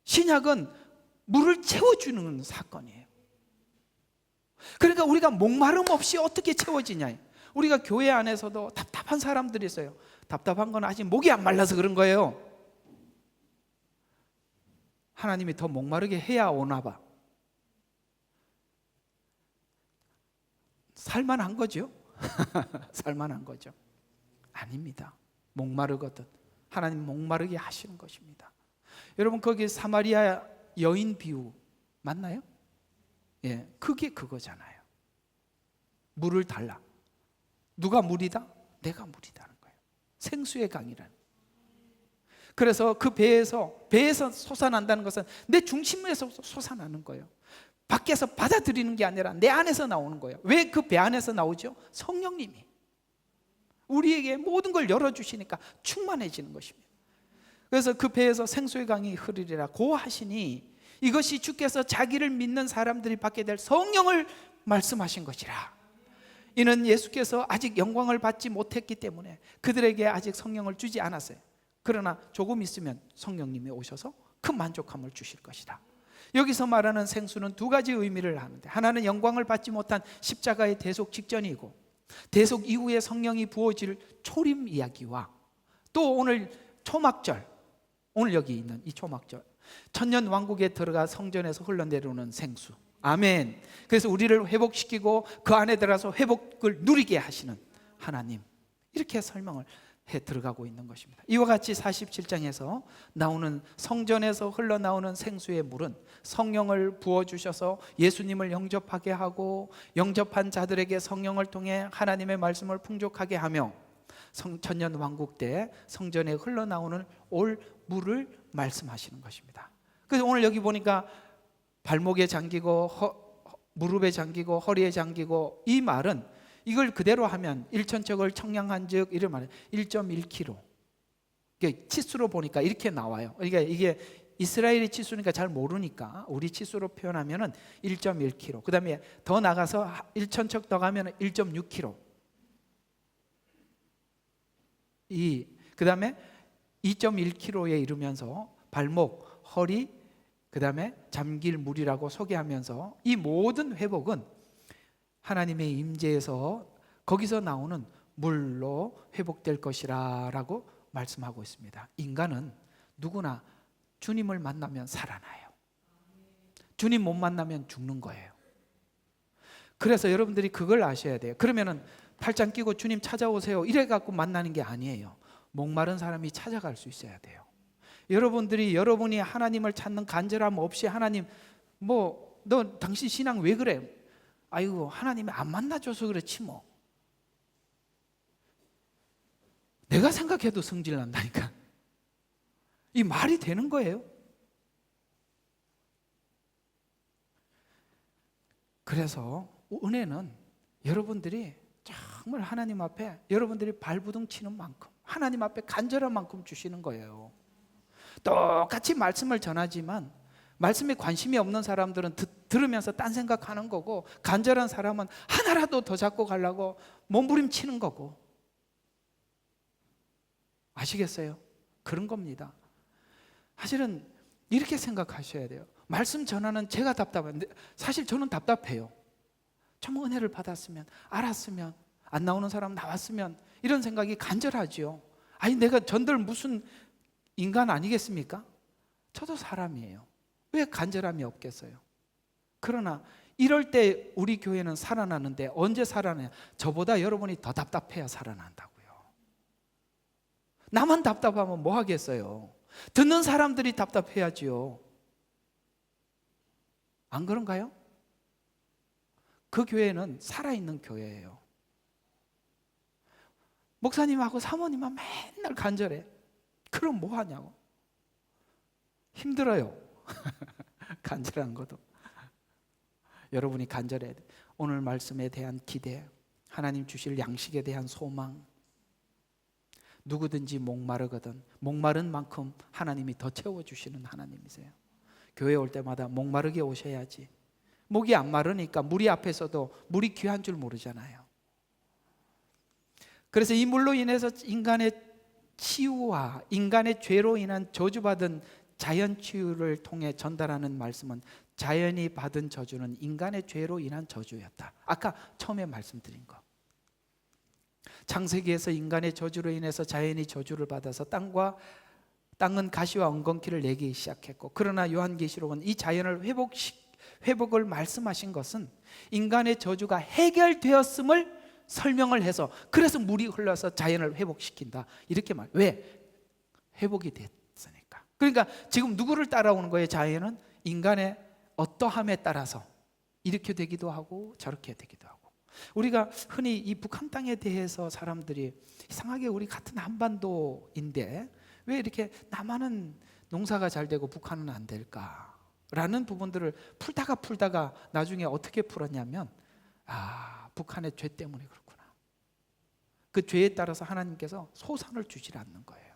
신약은 물을 채워주는 사건이에요. 그러니까 우리가 목마름 없이 어떻게 채워지냐. 우리가 교회 안에서도 답답한 사람들이 있어요. 답답한 건 아직 목이 안 말라서 그런 거예요. 하나님이 더 목마르게 해야 오나 봐. 살만한 거죠? 살만한 거죠? 아닙니다. 목마르거든 하나님 목마르게 하시는 것입니다. 여러분, 거기 사마리아 여인 비유 맞나요? 예, 그게 그거잖아요. 물을 달라. 누가 물이다? 내가 물이다는 거예요. 생수의 강이라는. 그래서 그 배에서 솟아난다는 것은 내 중심에서 솟아나는 거예요. 밖에서 받아들이는 게 아니라 내 안에서 나오는 거예요. 왜 그 배 안에서 나오죠? 성령님이 우리에게 모든 걸 열어주시니까 충만해지는 것입니다. 그래서 그 배에서 생수의 강이 흐르리라 고하시니 이것이 주께서 자기를 믿는 사람들이 받게 될 성령을 말씀하신 것이라. 이는 예수께서 아직 영광을 받지 못했기 때문에 그들에게 아직 성령을 주지 않았어요. 그러나 조금 있으면 성령님이 오셔서 큰 만족함을 주실 것이다. 여기서 말하는 생수는 2가지 의미를 하는데 하나는 영광을 받지 못한 십자가의 대속 직전이고 대속 이후에 성령이 부어질 초림 이야기와 또 오늘 초막절, 오늘 여기 있는 이 초막절 천년 왕국에 들어가 성전에서 흘러내려오는 생수. 아멘. 그래서 우리를 회복시키고 그 안에 들어가서 회복을 누리게 하시는 하나님, 이렇게 설명을 들어가고 있는 것입니다. 이와 같이 47장에서 나오는 성전에서 흘러나오는 생수의 물은 성령을 부어주셔서 예수님을 영접하게 하고 영접한 자들에게 성령을 통해 하나님의 말씀을 풍족하게 하며 천년 왕국 때 성전에 흘러나오는 올 물을 말씀하시는 것입니다. 그래서 오늘 여기 보니까 발목에 잠기고 무릎에 잠기고 허리에 잠기고, 이 말은 이걸 그대로 하면 일천척을 청량한 즉 이를 말해 1.1kg, 치수로 보니까 이렇게 나와요. 그러니까 이게 이스라엘의 치수니까 잘 모르니까 우리 치수로 표현하면 1.1kg, 그 다음에 더 나가서 1천척 더 가면 1.6kg, 그 다음에 2.1kg에 이르면서 발목, 허리, 그 다음에 잠길 물이라고 소개하면서 이 모든 회복은 하나님의 임재에서 거기서 나오는 물로 회복될 것이라 라고 말씀하고 있습니다. 인간은 누구나 주님을 만나면 살아나요. 주님 못 만나면 죽는 거예요. 그래서 여러분들이 그걸 아셔야 돼요. 그러면은 팔짱 끼고 주님 찾아오세요 이래 갖고 만나는 게 아니에요. 목마른 사람이 찾아갈 수 있어야 돼요. 여러분이 하나님을 찾는 간절함 없이 하나님 너 당신 신앙 왜 그래? 아이고 하나님이 안 만나줘서 그렇지 뭐. 내가 생각해도 성질 난다니까. 이 말이 되는 거예요? 그래서 은혜는 여러분들이 정말 하나님 앞에 여러분들이 발부둥 치는 만큼 하나님 앞에 간절한 만큼 주시는 거예요. 똑같이 말씀을 전하지만 말씀에 관심이 없는 사람들은 들으면서 딴 생각하는 거고, 간절한 사람은 하나라도 더 잡고 가려고 몸부림치는 거고. 아시겠어요? 그런 겁니다. 사실은 이렇게 생각하셔야 돼요. 말씀 전하는 제가 답답한데, 사실 저는 답답해요. 좀 은혜를 받았으면, 알았으면, 안 나오는 사람 나왔으면, 이런 생각이 간절하지요. 아니 내가 전들 무슨 인간 아니겠습니까? 저도 사람이에요. 왜 간절함이 없겠어요? 그러나 이럴 때 우리 교회는 살아나는데, 언제 살아나냐? 저보다 여러분이 더 답답해야 살아난다고요. 나만 답답하면 뭐 하겠어요? 듣는 사람들이 답답해야지요. 안 그런가요? 그 교회는 살아있는 교회예요. 목사님하고 사모님만 맨날 간절해. 그럼 뭐 하냐고. 힘들어요. 간절한 것도. 여러분이 간절해야 돼. 오늘 말씀에 대한 기대, 하나님 주실 양식에 대한 소망. 누구든지 목마르거든 목마른 만큼 하나님이 더 채워주시는 하나님이세요. 교회 올 때마다 목마르게 오셔야지. 목이 안 마르니까 물이 앞에서도 물이 귀한 줄 모르잖아요. 그래서 이 물로 인해서 인간의 치유와 인간의 죄로 인한 저주받은 자연 치유를 통해 전달하는 말씀은, 자연이 받은 저주는 인간의 죄로 인한 저주였다. 아까 처음에 말씀드린 거. 창세기에서 인간의 저주로 인해서 자연이 저주를 받아서 땅은 가시와 엉겅퀴를 내기 시작했고, 그러나 요한계시록은 이 자연을 회복을 말씀하신 것은 인간의 저주가 해결되었음을 설명을 해서, 그래서 물이 흘러서 자연을 회복시킨다 이렇게 말. 왜? 회복이 됐으니까. 그러니까 지금 누구를 따라오는 거예요? 자연은 인간의 어떠함에 따라서 이렇게 되기도 하고 저렇게 되기도 하고. 우리가 흔히 이 북한 땅에 대해서 사람들이 이상하게 우리 같은 한반도인데 왜 이렇게 남한은 농사가 잘 되고 북한은 안 될까라는 부분들을 풀다가 나중에 어떻게 풀었냐면, 북한의 죄 때문에 그렇구나. 그 죄에 따라서 하나님께서 소산을 주질 않는 거예요.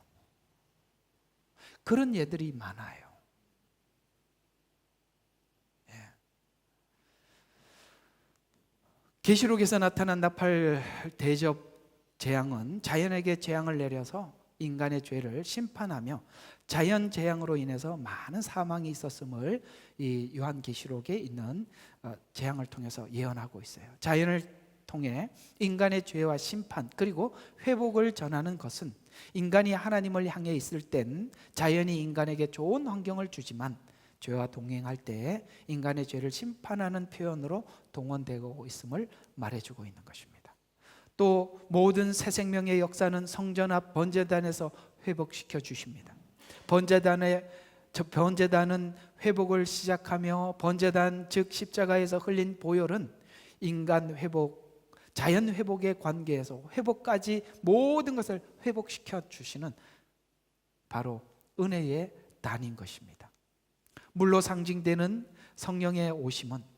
그런 예들이 많아요. 계시록에서 나타난 나팔 대접 재앙은 자연에게 재앙을 내려서 인간의 죄를 심판하며 자연 재앙으로 인해서 많은 사망이 있었음을 이 요한계시록에 있는 재앙을 통해서 예언하고 있어요. 자연을 통해 인간의 죄와 심판 그리고 회복을 전하는 것은, 인간이 하나님을 향해 있을 땐 자연이 인간에게 좋은 환경을 주지만 죄와 동행할 때 인간의 죄를 심판하는 표현으로 동원되고 있음을 말해주고 있는 것입니다. 또 모든 새 생명의 역사는 성전 앞 번제단에서 회복시켜 주십니다. 번제단은 회복을 시작하며 번제단 즉 십자가에서 흘린 보혈은 인간 회복, 자연 회복의 관계에서 회복까지 모든 것을 회복시켜 주시는 바로 은혜의 단인 것입니다. 물로 상징되는 성령의 오심은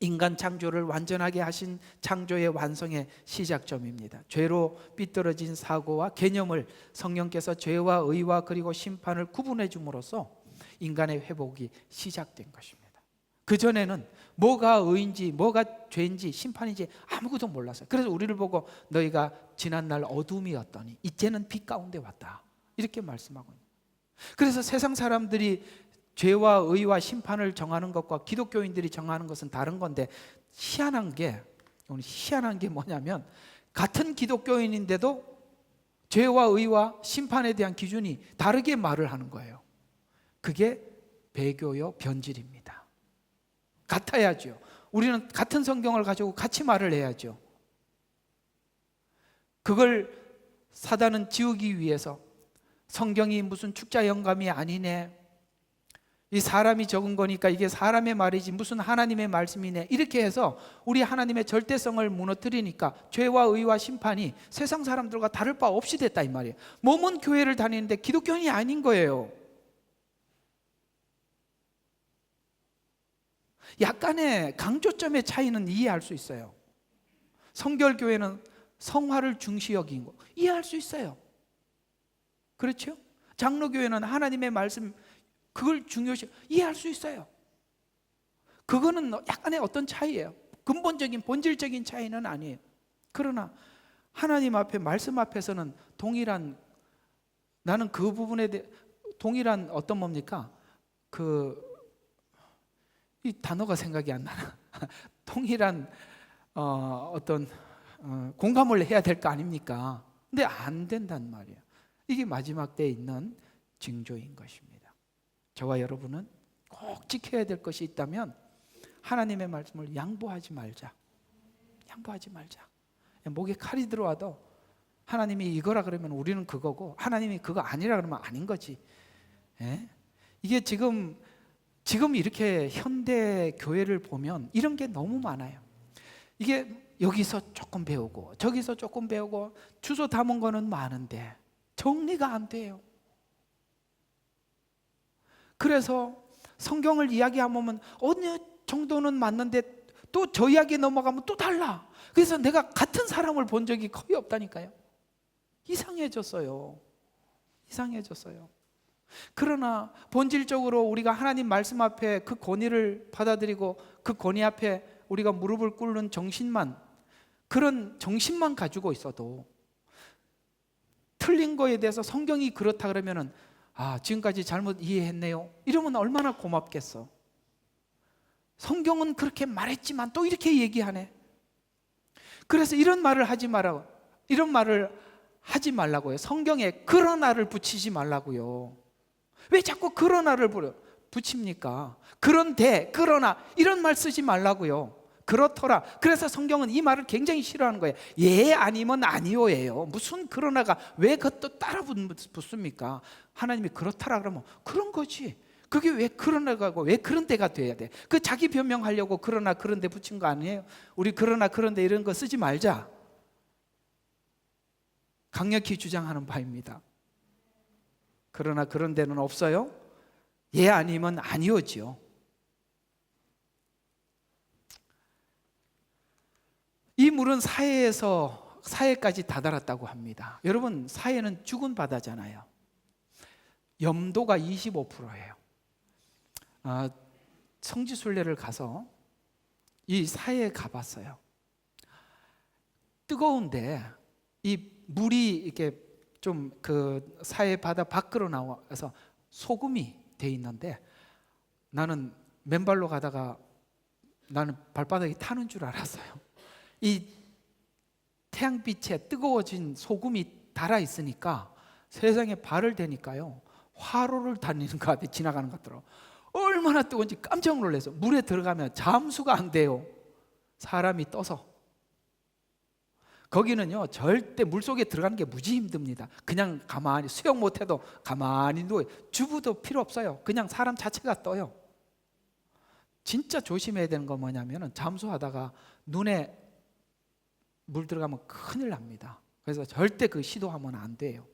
인간 창조를 완전하게 하신 창조의 완성의 시작점입니다. 죄로 삐뚤어진 사고와 개념을 성령께서 죄와 의와 그리고 심판을 구분해 줌으로써 인간의 회복이 시작된 것입니다. 그전에는 뭐가 의인지 뭐가 죄인지 심판인지 아무것도 몰랐어요. 그래서 우리를 보고 너희가 지난날 어둠이었더니 이제는 빛 가운데 왔다, 이렇게 말씀하고 있습니다. 그래서 세상 사람들이 죄와 의와 심판을 정하는 것과 기독교인들이 정하는 것은 다른 건데, 희한한 게 뭐냐면 같은 기독교인인데도 죄와 의와 심판에 대한 기준이 다르게 말을 하는 거예요. 그게 배교요 변질입니다. 같아야죠. 우리는 같은 성경을 가지고 같이 말을 해야죠. 그걸 사단은 지우기 위해서 성경이 무슨 축자 영감이 아니네, 이 사람이 적은 거니까 이게 사람의 말이지 무슨 하나님의 말씀이네, 이렇게 해서 우리 하나님의 절대성을 무너뜨리니까 죄와 의와 심판이 세상 사람들과 다를 바 없이 됐다 이 말이에요. 몸은 교회를 다니는데 기독교인이 아닌 거예요. 약간의 강조점의 차이는 이해할 수 있어요. 성결교회는 성화를 중시 여긴 거 이해할 수 있어요. 그렇죠? 장로교회는 하나님의 말씀 그걸 중요시 이해할 수 있어요. 그거는 약간의 어떤 차이예요. 근본적인 본질적인 차이는 아니에요. 그러나 하나님 앞에 말씀 앞에서는 동일한, 나는 그 부분에 대해 동일한 어떤 뭡니까? 이 단어가 생각이 안 나나. 동일한 어떤 공감을 해야 될 거 아닙니까? 근데 안 된단 말이에요. 이게 마지막 때에 있는 징조인 것입니다. 저와 여러분은 꼭 지켜야 될 것이 있다면 하나님의 말씀을 양보하지 말자. 양보하지 말자. 목에 칼이 들어와도 하나님이 이거라 그러면 우리는 그거고 하나님이 그거 아니라 그러면 아닌 거지. 예? 이게 지금 이렇게 현대 교회를 보면 이런 게 너무 많아요. 이게 여기서 조금 배우고 저기서 조금 배우고 주워 담은 거는 많은데 정리가 안 돼요. 그래서 성경을 이야기하면 어느 정도는 맞는데 또 저 이야기에 넘어가면 또 달라. 그래서 내가 같은 사람을 본 적이 거의 없다니까요. 이상해졌어요. 그러나 본질적으로 우리가 하나님 말씀 앞에 그 권위를 받아들이고 그 권위 앞에 우리가 무릎을 꿇는 그런 정신만 가지고 있어도 틀린 거에 대해서 성경이 그렇다 그러면은 지금까지 잘못 이해했네요, 이러면 얼마나 고맙겠어. 성경은 그렇게 말했지만 또 이렇게 얘기하네. 그래서 이런 말을 하지 말라고요. 성경에 그러나를 붙이지 말라고요. 왜 자꾸 그러나를 붙입니까? 그런데, 그러나 이런 말 쓰지 말라고요. 그렇더라. 그래서 성경은 이 말을 굉장히 싫어하는 거예요. 예 아니면 아니오예요. 무슨 그러나가 왜 그것도 따라 붙습니까? 하나님이 그렇더라 그러면 그런 거지. 그게 왜 그러나가고 왜 그런 데가 돼야 돼? 그 자기 변명하려고 그러나 그런 데 붙인 거 아니에요? 우리 그러나 그런 데 이런 거 쓰지 말자, 강력히 주장하는 바입니다. 그러나 그런 데는 없어요. 예 아니면 아니오지요. 이 물은 사해까지 다다랐다고 합니다. 여러분, 사해는 죽은 바다잖아요. 염도가 25%예요. 성지순례를 가서 이 사해에 가봤어요. 뜨거운데 이 물이 이렇게 좀 그 사해 바다 밖으로 나와서 소금이 돼 있는데, 나는 맨발로 가다가 나는 발바닥이 타는 줄 알았어요. 이 태양빛에 뜨거워진 소금이 달아 있으니까 세상에 발을 대니까요, 화로를 다니는 것 같아. 지나가는 것 같더라고. 얼마나 뜨거운지 깜짝 놀라서 물에 들어가면 잠수가 안 돼요. 사람이 떠서. 거기는요 절대 물속에 들어가는 게 무지 힘듭니다. 그냥 가만히 수영 못해도 가만히 누워, 주부도 필요 없어요. 그냥 사람 자체가 떠요. 진짜 조심해야 되는 건 뭐냐면 잠수하다가 눈에 물 들어가면 큰일 납니다. 그래서 절대 그 시도하면 안 돼요.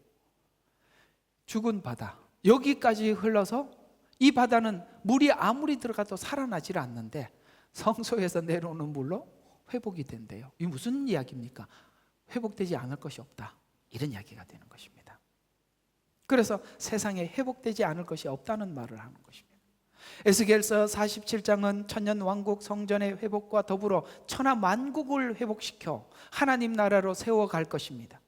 죽은 바다, 여기까지 흘러서 이 바다는 물이 아무리 들어가도 살아나질 않는데 성소에서 내려오는 물로 회복이 된대요. 이게 무슨 이야기입니까? 회복되지 않을 것이 없다, 이런 이야기가 되는 것입니다. 그래서 세상에 회복되지 않을 것이 없다는 말을 하는 것입니다. 에스겔서 47장은 천년왕국 성전의 회복과 더불어 천하만국을 회복시켜 하나님 나라로 세워갈 것입니다.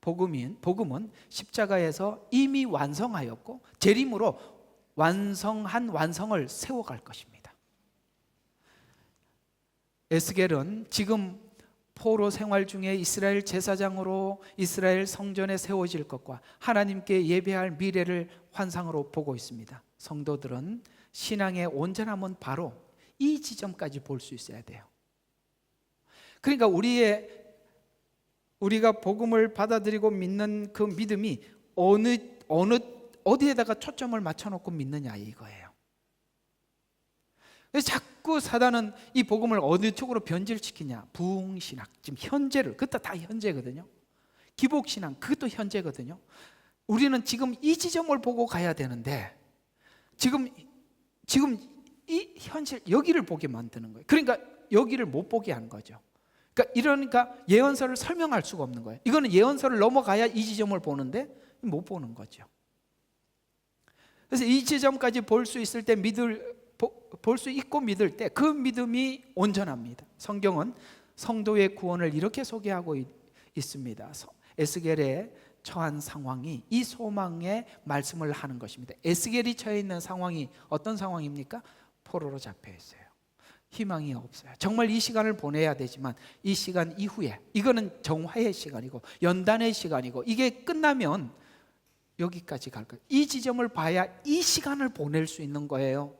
복음은 십자가에서 이미 완성하였고 재림으로 완성한 완성을 세워갈 것입니다. 에스겔은 지금 포로 생활 중에 이스라엘 제사장으로 이스라엘 성전에 세워질 것과 하나님께 예배할 미래를 환상으로 보고 있습니다. 성도들은 신앙의 온전함은 바로 이 지점까지 볼 수 있어야 돼요. 그러니까 우리가 복음을 받아들이고 믿는 그 믿음이 어디에다가 초점을 맞춰놓고 믿느냐, 이거예요. 그래서 자꾸 사단은 이 복음을 어느 쪽으로 변질시키냐, 부흥신학, 지금 현재를, 그것도 다 현재거든요. 기복신앙, 그것도 현재거든요. 우리는 지금 이 지점을 보고 가야 되는데 지금 이 현실, 여기를 보게 만드는 거예요. 그러니까 여기를 못 보게 하는 거죠. 그러니까 예언서를 설명할 수가 없는 거예요. 이거는 예언서를 넘어가야 이 지점을 보는데 못 보는 거죠. 그래서 이 지점까지 볼 수 있을 때 볼 수 있고 믿을 때 그 믿음이 온전합니다. 성경은 성도의 구원을 이렇게 소개하고 있습니다. 에스겔의 처한 상황이 이 소망의 말씀을 하는 것입니다. 에스겔이 처해 있는 상황이 어떤 상황입니까? 포로로 잡혀 있어요. 희망이 없어요. 정말 이 시간을 보내야 되지만 이 시간 이후에, 이거는 정화의 시간이고 연단의 시간이고, 이게 끝나면 여기까지 갈 거예요. 이 지점을 봐야 이 시간을 보낼 수 있는 거예요.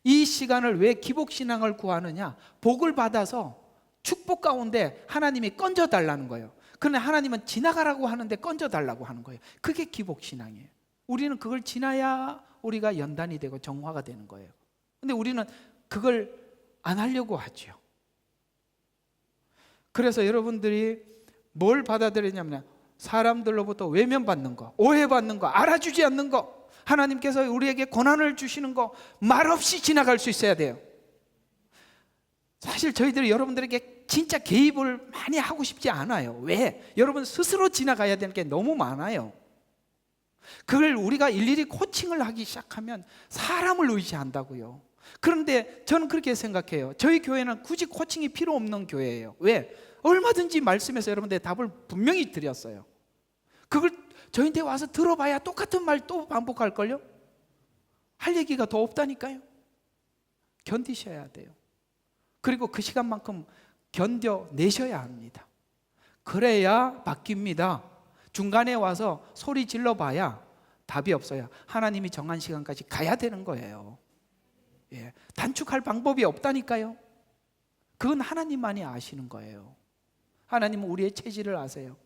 이 시간을 왜 기복신앙을 구하느냐? 복을 받아서 축복 가운데 하나님이 건져달라는 거예요. 그런데 하나님은 지나가라고 하는데 건져달라고 하는 거예요. 그게 기복신앙이에요. 우리는 그걸 지나야 우리가 연단이 되고 정화가 되는 거예요. 근데 우리는 그걸 안 하려고 하죠. 그래서 여러분들이 뭘 받아들이냐면 사람들로부터 외면받는 거, 오해받는 거, 알아주지 않는 거, 하나님께서 우리에게 고난을 주시는 거 말없이 지나갈 수 있어야 돼요. 사실 저희들이 여러분들에게 진짜 개입을 많이 하고 싶지 않아요. 왜? 여러분 스스로 지나가야 되는 게 너무 많아요. 그걸 우리가 일일이 코칭을 하기 시작하면 사람을 의지한다고요. 그런데 저는 그렇게 생각해요. 저희 교회는 굳이 코칭이 필요 없는 교회예요. 왜? 얼마든지 말씀에서 여러분들 답을 분명히 드렸어요. 그걸 저희한테 와서 들어봐야 똑같은 말 또 반복할걸요? 할 얘기가 더 없다니까요. 견디셔야 돼요. 그리고 그 시간만큼 견뎌내셔야 합니다. 그래야 바뀝니다. 중간에 와서 소리 질러봐야 답이 없어요. 하나님이 정한 시간까지 가야 되는 거예요. 예, 단축할 방법이 없다니까요. 그건 하나님만이 아시는 거예요. 하나님은 우리의 체질을 아세요.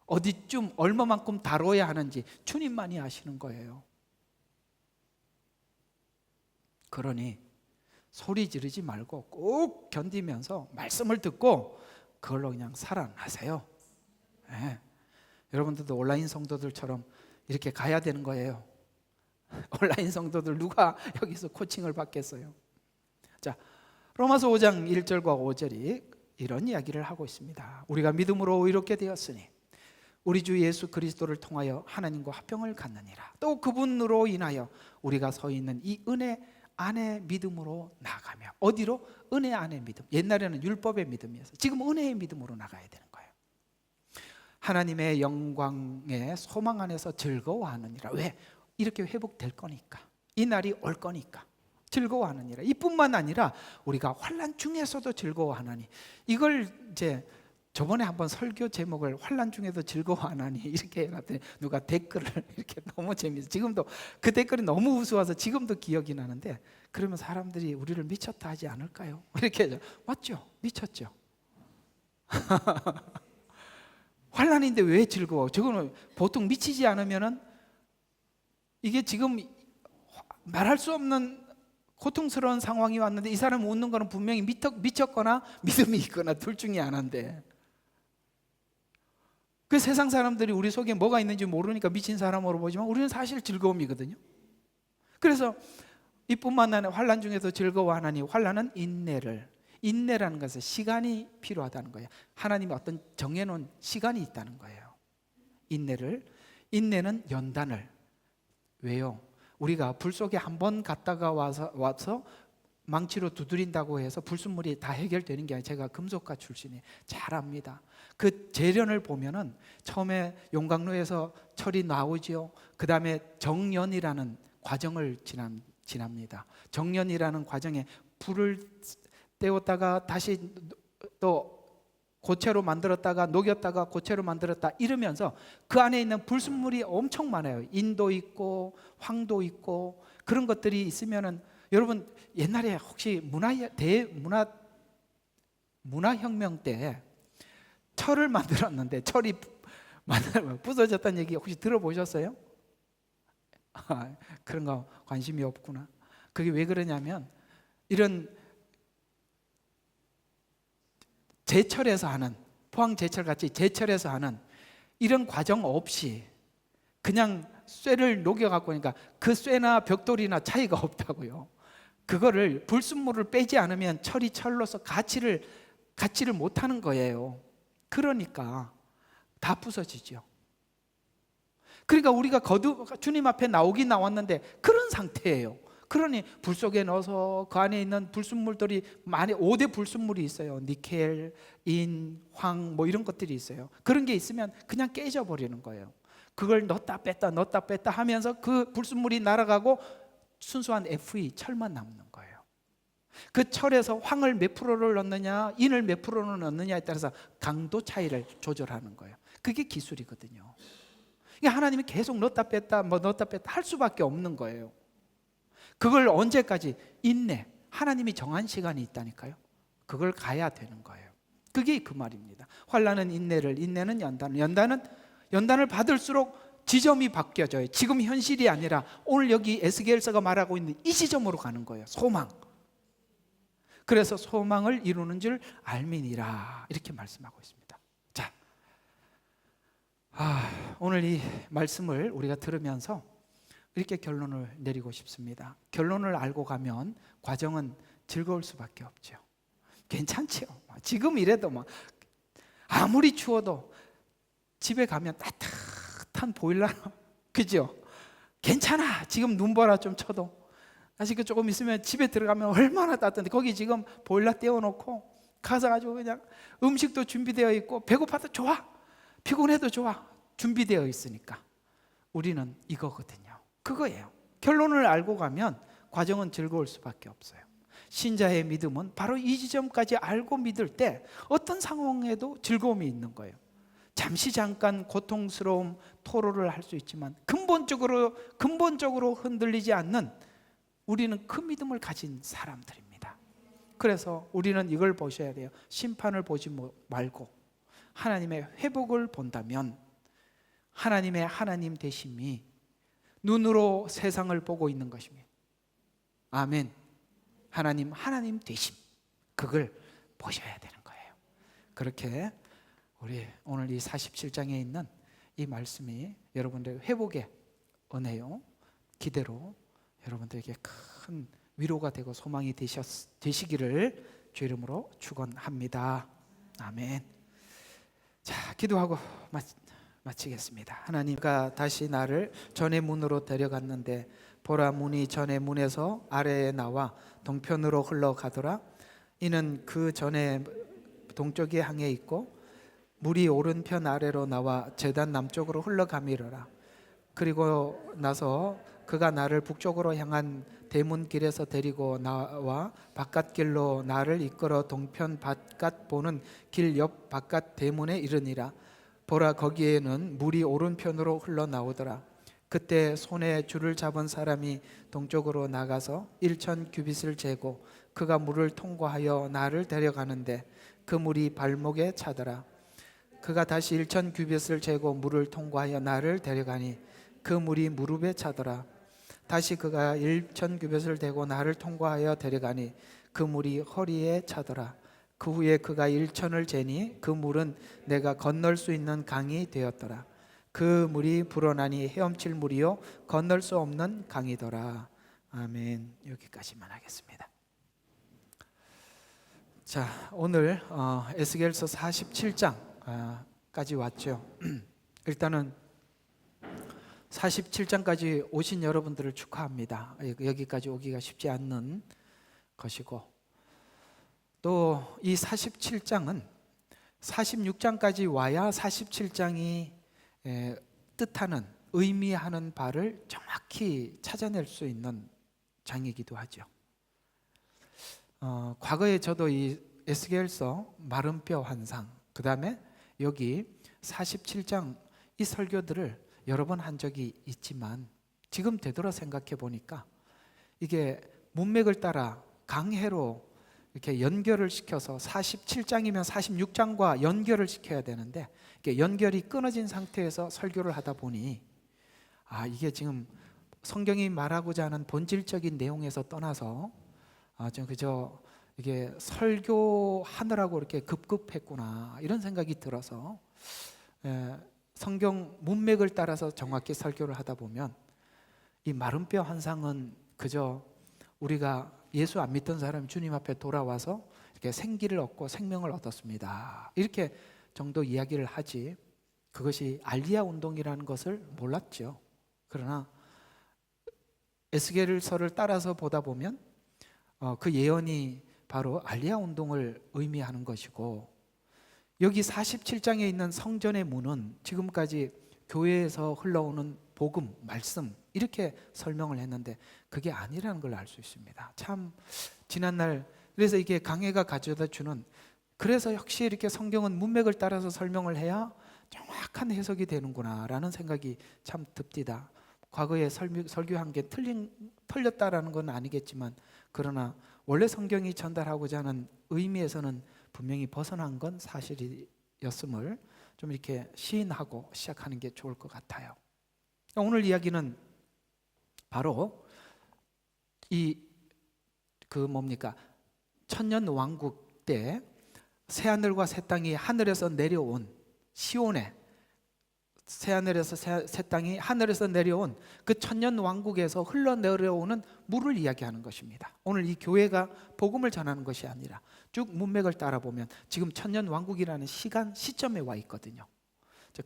어디쯤 얼마만큼 다뤄야 하는지 주님만이 아시는 거예요. 그러니 소리 지르지 말고 꼭 견디면서 말씀을 듣고 그걸로 그냥 살아나세요. 네. 여러분들도 온라인 성도들처럼 이렇게 가야 되는 거예요. 온라인 성도들 누가 여기서 코칭을 받겠어요? 자, 로마서 5장 1절과 5절이 이런 이야기를 하고 있습니다. 우리가 믿음으로 의롭게 되었으니 우리 주 예수 그리스도를 통하여 하나님과 화평을 갖느니라. 또 그분으로 인하여 우리가 서 있는 이 은혜 안에 믿음으로 나가며. 어디로? 은혜 안에 믿음. 옛날에는 율법의 믿음이었어요. 지금 은혜의 믿음으로 나가야 되는 거예요. 하나님의 영광의 소망 안에서 즐거워하느니라. 왜? 이렇게 회복될 거니까. 이 날이 올 거니까 즐거워하느니라. 이뿐만 아니라 우리가 환난 중에서도 즐거워하나니. 이걸 이제 저번에 한번 설교 제목을 환난 중에도 즐거워하나니 이렇게 해놨더니 누가 댓글을 이렇게 너무 재밌어. 지금도 그 댓글이 너무 우스워서 지금도 기억이 나는데, 그러면 사람들이 우리를 미쳤다 하지 않을까요? 이렇게 하죠. 맞죠? 미쳤죠. 환난인데 왜 즐거워? 저거는 보통 미치지 않으면은 이게 지금 말할 수 없는 고통스러운 상황이 왔는데 이 사람 웃는 거는 분명히 미쳤거나 믿음이 있거나 둘 중에 하나인데, 그 세상 사람들이 우리 속에 뭐가 있는지 모르니까 미친 사람으로 보지만 우리는 사실 즐거움이거든요. 그래서 이뿐만 아니라 환난 중에서 즐거워하나니, 환난은 인내라는 것은 시간이 필요하다는 거예요. 하나님이 어떤 정해놓은 시간이 있다는 거예요. 인내는 연단을. 왜요? 우리가 불 속에 한 번 갔다가 와서 망치로 두드린다고 해서 불순물이 다 해결되는 게 아니라, 제가 금속가 출신이 잘 압니다. 그 재련을 보면은 처음에 용광로에서 철이 나오지요. 그 다음에 정연이라는 과정을 지납니다. 정연이라는 과정에 불을 떼었다가 다시 또 고체로 만들었다가 녹였다가 고체로 만들었다 이러면서 그 안에 있는 불순물이 엄청 많아요. 인도 있고 황도 있고 그런 것들이 있으면은, 여러분 옛날에 혹시 문화혁명 때 철을 만들었는데 철이 부서졌다는 얘기 혹시 들어보셨어요? 그런 거 관심이 없구나. 그게 왜 그러냐면, 이런 제철에서 하는, 포항 제철 같이 제철에서 하는 이런 과정 없이 그냥 쇠를 녹여갖고, 그러니까 그 쇠나 벽돌이나 차이가 없다고요. 그거를 불순물을 빼지 않으면 철이 철로서 가치를 못하는 거예요. 그러니까 다 부서지죠. 그러니까 우리가 주님 앞에 나오긴 나왔는데 그런 상태예요. 그러니 불 속에 넣어서 그 안에 있는 불순물들이 5대 불순물이 있어요. 니켈, 인, 황 뭐 이런 것들이 있어요. 그런 게 있으면 그냥 깨져버리는 거예요. 그걸 넣었다 뺐다 하면서 그 불순물이 날아가고 순수한 Fe, 철만 남는 거예요. 그 철에서 황을 몇 프로를 넣느냐, 인을 몇 프로를 넣느냐에 따라서 강도 차이를 조절하는 거예요. 그게 기술이거든요. 하나님이 계속 넣었다 뺐다 할 수밖에 없는 거예요. 그걸 언제까지? 인내. 하나님이 정한 시간이 있다니까요. 그걸 가야 되는 거예요. 그게 그 말입니다. 환난은 인내는 연단을 받을수록 지점이 바뀌어져요. 지금 현실이 아니라 오늘 여기 에스겔서가 말하고 있는 이 지점으로 가는 거예요. 소망. 그래서 소망을 이루는 줄 알미니라, 이렇게 말씀하고 있습니다. 자, 오늘 이 말씀을 우리가 들으면서 이렇게 결론을 내리고 싶습니다. 결론을 알고 가면 과정은 즐거울 수밖에 없죠. 괜찮죠. 지금 이래도 아무리 추워도 집에 가면 따뜻한 보일러, 그죠? 괜찮아. 지금 눈보라 좀 쳐도 아직 조금 있으면 집에 들어가면 얼마나 따뜻한데, 거기 지금 보일러 떼어놓고 가서 가지고 그냥 음식도 준비되어 있고, 배고파도 좋아, 피곤해도 좋아, 준비되어 있으니까. 우리는 이거거든요. 그거예요. 결론을 알고 가면 과정은 즐거울 수밖에 없어요. 신자의 믿음은 바로 이 지점까지 알고 믿을 때 어떤 상황에도 즐거움이 있는 거예요. 잠깐 고통스러움 토로를 할 수 있지만 근본적으로 흔들리지 않는, 우리는 그 믿음을 가진 사람들입니다. 그래서 우리는 이걸 보셔야 돼요. 심판을 보지 말고 하나님의 회복을 본다면, 하나님의 하나님 되심이 눈으로 세상을 보고 있는 것입니다. 아멘. 하나님 되심, 그걸 보셔야 되는 거예요. 그렇게 우리 오늘 이 47장에 있는 이 말씀이 여러분들 회복의 은혜요, 기대로 여러분들에게 큰 위로가 되고 소망이 되시기를 주 이름으로 축원합니다. 아멘. 자, 기도하고 마치겠습니다. 하나님과 다시 나를 전의 문으로 데려갔는데, 보라, 문이 전의 문에서 아래에 나와 동편으로 흘러가더라. 이는 그 전에 동쪽에 항해 있고 물이 오른편 아래로 나와 제단 남쪽으로 흘러가미르라. 그리고 나서 그가 나를 북쪽으로 향한 대문길에서 데리고 나와 바깥길로 나를 이끌어 동편 바깥 보는 길 옆 바깥 대문에 이르니라. 보라, 거기에는 물이 오른편으로 흘러나오더라. 그때 손에 줄을 잡은 사람이 동쪽으로 나가서 1,000 규빗을 재고 그가 물을 통과하여 나를 데려가는데, 그 물이 발목에 차더라. 그가 다시 1,000규빗을 재고 물을 통과하여 나를 데려가니 그 물이 무릎에 차더라. 다시 그가 1,000규빗을 대고 나를 통과하여 데려가니 그 물이 허리에 차더라. 그 후에 그가 1,000을 재니 그 물은 내가 건널 수 있는 강이 되었더라. 그 물이 불어나니 헤엄칠 물이요 건널 수 없는 강이더라. 아멘. 여기까지만 하겠습니다. 자, 오늘 에스겔서 47장까지 왔죠. 일단은 47장까지 오신 여러분들을 축하합니다. 여기까지 오기가 쉽지 않는 것이고, 또 이 47장은 46장까지 와야 47장이 뜻하는, 의미하는 바를 정확히 찾아낼 수 있는 장이기도 하죠. 과거에 저도 이 에스겔서 마른 뼈 환상, 그 다음에 여기 47장 이 설교들을 여러 번 한 적이 있지만, 지금 되돌아 생각해 보니까 이게 문맥을 따라 강해로 이렇게 연결을 시켜서 47장이면 46장과 연결을 시켜야 되는데, 이게 연결이 끊어진 상태에서 설교를 하다 보니 이게 지금 성경이 말하고자 하는 본질적인 내용에서 떠나서 좀 그저 이게 설교하느라고 이렇게 급급했구나, 이런 생각이 들어서 성경 문맥을 따라서 정확히 설교를 하다 보면 이 마른 뼈 환상은 그저 우리가 예수 안 믿던 사람이 주님 앞에 돌아와서 이렇게 생기를 얻고 생명을 얻었습니다, 이렇게 정도 이야기를 하지, 그것이 알리야 운동이라는 것을 몰랐죠. 그러나 에스겔서를 따라서 보다 보면 그 예언이 바로 알리야 운동을 의미하는 것이고, 여기 47장에 있는 성전의 문은 지금까지 교회에서 흘러오는 복음, 말씀, 이렇게 설명을 했는데 그게 아니라는 걸 알 수 있습니다. 참 지난날, 그래서 이게 강해가 가져다 주는, 그래서 역시 이렇게 성경은 문맥을 따라서 설명을 해야 정확한 해석이 되는구나 라는 생각이 참 듭디다. 과거에 설교한 게 틀렸다라는 건 아니겠지만, 그러나 원래 성경이 전달하고자 하는 의미에서는 분명히 벗어난 건 사실이었음을 좀 이렇게 시인하고 시작하는 게 좋을 것 같아요. 오늘 이야기는 바로 천년 왕국 때 새하늘과 새 땅이 하늘에서 내려온, 시온에 새하늘에서 새 땅이 하늘에서 내려온 그 천년 왕국에서 흘러내려오는 물을 이야기하는 것입니다. 오늘 이 교회가 복음을 전하는 것이 아니라 쭉 문맥을 따라 보면 지금 천년 왕국이라는 시점에 와 있거든요.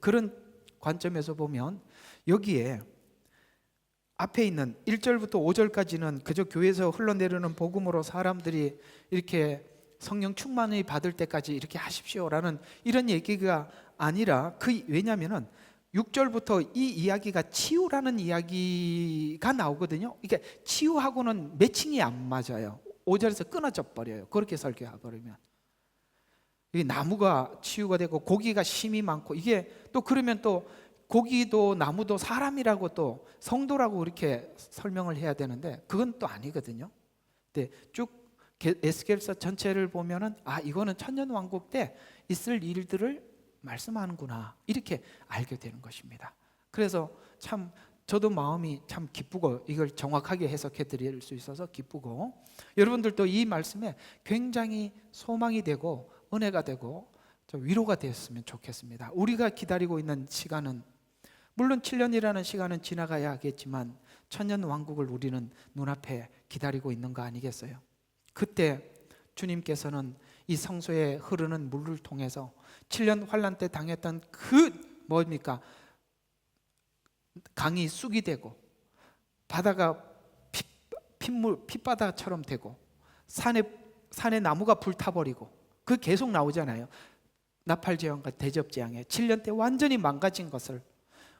그런 관점에서 보면 여기에 앞에 있는 1절부터 5절까지는 그저 교회에서 흘러내리는 복음으로 사람들이 이렇게 성령 충만을 받을 때까지 이렇게 하십시오라는 이런 얘기가 아니라, 왜냐하면은 6절부터 이 이야기가 치유라는 이야기가 나오거든요. 이게 치유하고는 매칭이 안 맞아요. 5절에서 끊어져 버려요. 그렇게 설교해버리면 이 나무가 치유가 되고 고기가 힘이 많고, 이게 또 그러면 또 고기도 나무도 사람이라고 또 성도라고 이렇게 설명을 해야 되는데 그건 또 아니거든요. 근데 쭉 에스겔서 전체를 보면은 이거는 천년 왕국 때 있을 일들을 말씀하는구나, 이렇게 알게 되는 것입니다. 그래서 참 저도 마음이 참 기쁘고, 이걸 정확하게 해석해 드릴 수 있어서 기쁘고, 여러분들도 이 말씀에 굉장히 소망이 되고 은혜가 되고 좀 위로가 되었으면 좋겠습니다. 우리가 기다리고 있는 시간은, 물론 7년이라는 시간은 지나가야 하겠지만 천년 왕국을 우리는 눈앞에 기다리고 있는 거 아니겠어요? 그때 주님께서는 이 성소에 흐르는 물을 통해서 7년 환란 때 당했던 강이 쑥이 되고 바다가 핏바다처럼 되고 산에 나무가 불타버리고, 그 계속 나오잖아요. 나팔재앙과 대접재앙에 7년 때 완전히 망가진 것을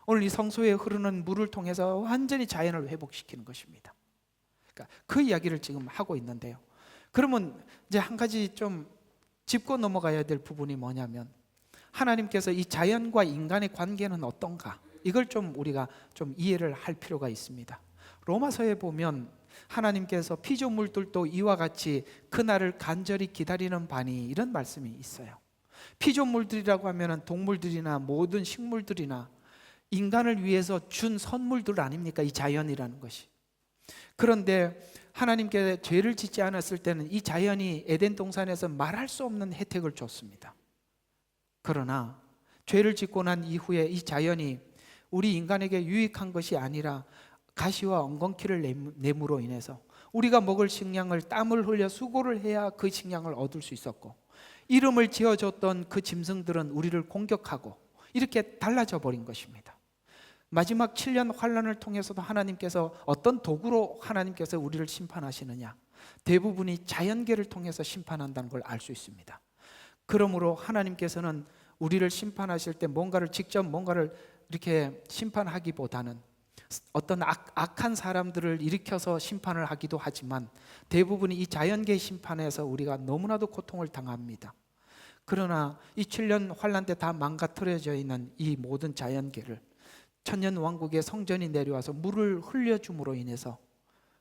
오늘 이 성소에 흐르는 물을 통해서 완전히 자연을 회복시키는 것입니다. 그러니까 그 이야기를 지금 하고 있는데요. 그러면 이제 한 가지 좀 짚고 넘어가야 될 부분이 뭐냐면, 하나님께서 이 자연과 인간의 관계는 어떤가, 이걸 좀 우리가 좀 이해를 할 필요가 있습니다. 로마서에 보면 하나님께서 피조물들도 이와 같이 그날을 간절히 기다리는 바니, 이런 말씀이 있어요. 피조물들이라고 하면 동물들이나 모든 식물들이나 인간을 위해서 준 선물들 아닙니까? 이 자연이라는 것이. 그런데 하나님께 죄를 짓지 않았을 때는 이 자연이 에덴 동산에서 말할 수 없는 혜택을 줬습니다. 그러나 죄를 짓고 난 이후에 이 자연이 우리 인간에게 유익한 것이 아니라 가시와 엉겅퀴를 내므로 인해서 우리가 먹을 식량을 땀을 흘려 수고를 해야 그 식량을 얻을 수 있었고, 이름을 지어줬던 그 짐승들은 우리를 공격하고 이렇게 달라져 버린 것입니다. 마지막 7년 환란을 통해서도 하나님께서 어떤 도구로 하나님께서 우리를 심판하시느냐, 대부분이 자연계를 통해서 심판한다는 걸 알 수 있습니다. 그러므로 하나님께서는 우리를 심판하실 때 직접 뭔가를 이렇게 심판하기보다는 어떤 악한 사람들을 일으켜서 심판을 하기도 하지만 대부분이 이 자연계 심판에서 우리가 너무나도 고통을 당합니다. 그러나 이 7년 환란 때 다 망가뜨려져 있는 이 모든 자연계를 천년 왕국의 성전이 내려와서 물을 흘려줌으로 인해서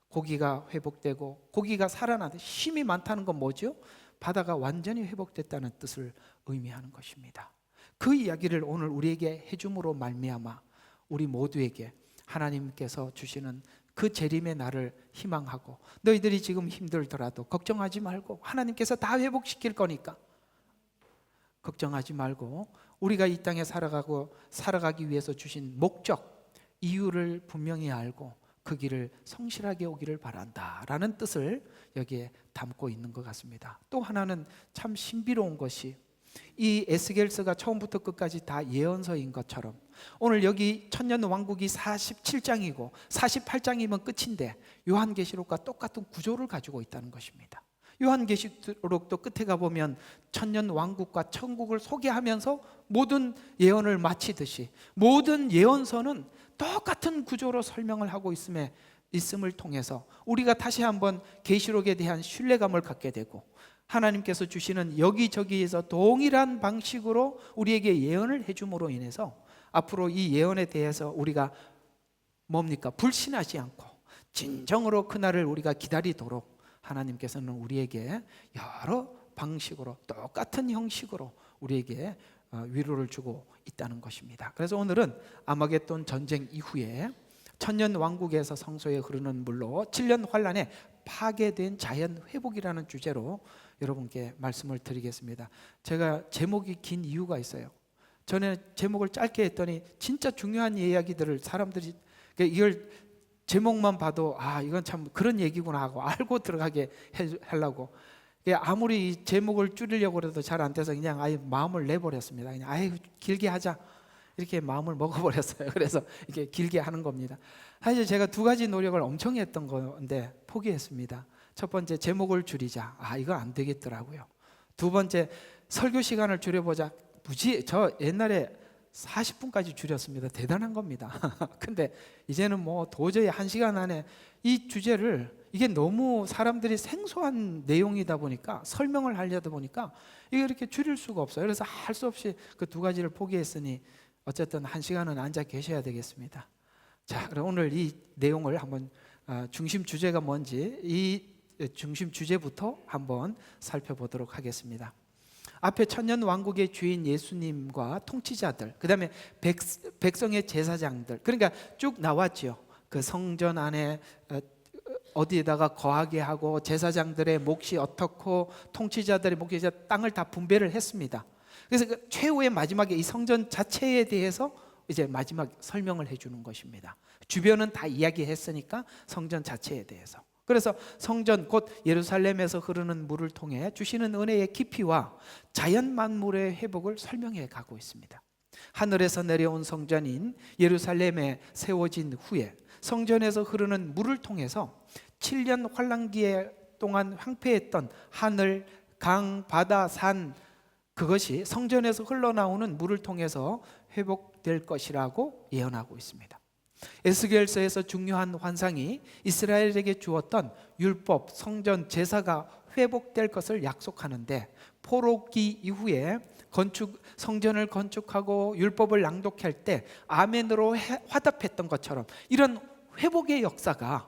고기가 회복되고, 고기가 살아나는 힘이 많다는 건 뭐죠? 바다가 완전히 회복됐다는 뜻을 의미하는 것입니다. 그 이야기를 오늘 우리에게 해줌으로 말미암아 우리 모두에게 하나님께서 주시는 그 재림의 날을 희망하고, 너희들이 지금 힘들더라도 걱정하지 말고 하나님께서 다 회복시킬 거니까 걱정하지 말고, 우리가 이 땅에 살아가기 위해서 주신 목적, 이유를 분명히 알고 그 길을 성실하게 오기를 바란다라는 뜻을 여기에 담고 있는 것 같습니다. 또 하나는 참 신비로운 것이, 이 에스겔서가 처음부터 끝까지 다 예언서인 것처럼 오늘 여기 천년 왕국이 47장이고 48장이면 끝인데 요한계시록과 똑같은 구조를 가지고 있다는 것입니다. 요한계시록도 끝에 가보면 천년 왕국과 천국을 소개하면서 모든 예언을 마치듯이 모든 예언서는 똑같은 구조로 설명을 하고 있음을 통해서 우리가 다시 한번 계시록에 대한 신뢰감을 갖게 되고, 하나님께서 주시는 여기저기에서 동일한 방식으로 우리에게 예언을 해줌으로 인해서 앞으로 이 예언에 대해서 우리가 불신하지 않고 진정으로 그날을 우리가 기다리도록 하나님께서는 우리에게 여러 방식으로 똑같은 형식으로 우리에게 위로를 주고 있다는 것입니다. 그래서 오늘은 아마겟돈 전쟁 이후에 천년 왕국에서 성소에 흐르는 물로 7년 환란에 파괴된 자연 회복이라는 주제로 여러분께 말씀을 드리겠습니다. 제가 제목이 긴 이유가 있어요. 전에 제목을 짧게 했더니 진짜 중요한 이야기들을 사람들이 이걸 제목만 봐도 이건 참 그런 얘기구나 하고 알고 들어가게 하려고, 아무리 이 제목을 줄이려고 해도 잘 안 돼서 그냥 아예 마음을 내버렸습니다. 그냥 길게 하자 이렇게 마음을 먹어버렸어요. 그래서 이렇게 길게 하는 겁니다. 사실 제가 두 가지 노력을 엄청 했던 건데 포기했습니다. 첫 번째, 제목을 줄이자. 이건 안 되겠더라고요. 두 번째, 설교 시간을 줄여보자. 저 옛날에 40분까지 줄였습니다. 대단한 겁니다. 근데 이제는 도저히 1시간 안에 이 주제를, 이게 너무 사람들이 생소한 내용이다 보니까 설명을 하려다 보니까 이게 이렇게 줄일 수가 없어요. 그래서 할 수 없이 그 두 가지를 포기했으니 어쨌든 1시간은 앉아 계셔야 되겠습니다. 자, 그럼 오늘 이 내용을 한번 중심 주제가 뭔지 이 중심 주제부터 한번 살펴보도록 하겠습니다. 앞에 천년 왕국의 주인 예수님과 통치자들, 그 다음에 백성의 제사장들, 그러니까 쭉 나왔죠. 그 성전 안에 어디에다가 거하게 하고 제사장들의 몫이 어떻고 통치자들의 몫이 땅을 다 분배를 했습니다. 그래서 그 최후의 마지막에 이 성전 자체에 대해서 이제 마지막 설명을 해주는 것입니다. 주변은 다 이야기했으니까 성전 자체에 대해서. 그래서 성전 곧 예루살렘에서 흐르는 물을 통해 주시는 은혜의 깊이와 자연 만물의 회복을 설명해 가고 있습니다. 하늘에서 내려온 성전인 예루살렘에 세워진 후에 성전에서 흐르는 물을 통해서 7년 환란기에 동안 황폐했던 하늘, 강, 바다, 산, 그것이 성전에서 흘러나오는 물을 통해서 회복될 것이라고 예언하고 있습니다. 에스겔서에서 중요한 환상이 이스라엘에게 주었던 율법, 성전, 제사가 회복될 것을 약속하는데, 포로기 이후에 성전을 건축하고 율법을 낭독할 때 아멘으로 화답했던 것처럼 이런 회복의 역사가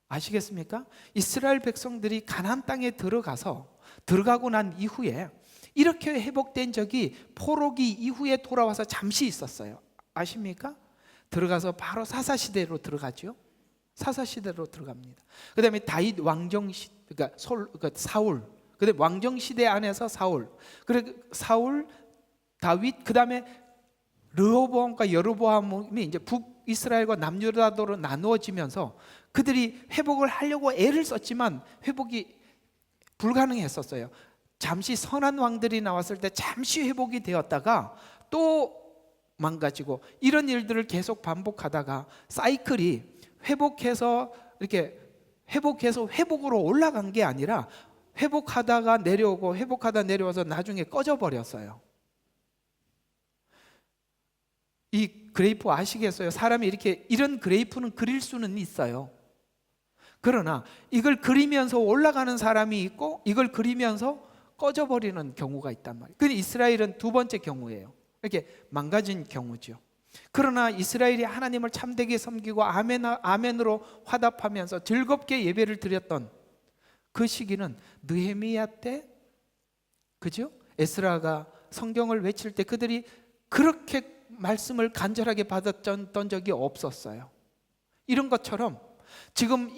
아시겠습니까? 이스라엘 백성들이 가나안 땅에 들어가고 난 이후에 이렇게 회복된 적이 포로기 이후에 돌아와서 잠시 있었어요. 아십니까? 들어가서 바로 사사시대로 들어가죠. 사사시대로 들어갑니다. 그 다음에 다윗 왕정시, 그러니까 사울, 그 다음에 왕정시대 안에서 사울, 사울, 다윗, 그 다음에 르호보암과 여로보암이 이제 북이스라엘과 남유다도로 나누어지면서 그들이 회복을 하려고 애를 썼지만 회복이 불가능했었어요. 잠시 선한 왕들이 나왔을 때 잠시 회복이 되었다가 또 망가지고, 이런 일들을 계속 반복하다가 사이클이 회복해서 회복으로 올라간 게 아니라 회복하다가 내려오고 회복하다 내려와서 나중에 꺼져 버렸어요. 이 그래프 아시겠어요? 사람이 이런 그래프는 그릴 수는 있어요. 그러나 이걸 그리면서 올라가는 사람이 있고 이걸 그리면서 꺼져버리는 경우가 있단 말이에요. 그게 이스라엘은 두 번째 경우예요. 이렇게 망가진 경우죠. 그러나 이스라엘이 하나님을 참되게 섬기고 아멘으로 화답하면서 즐겁게 예배를 드렸던 그 시기는 느헤미야 때, 그죠? 에스라가 성경을 외칠 때 그들이 그렇게 말씀을 간절하게 받았던 적이 없었어요. 이런 것처럼 지금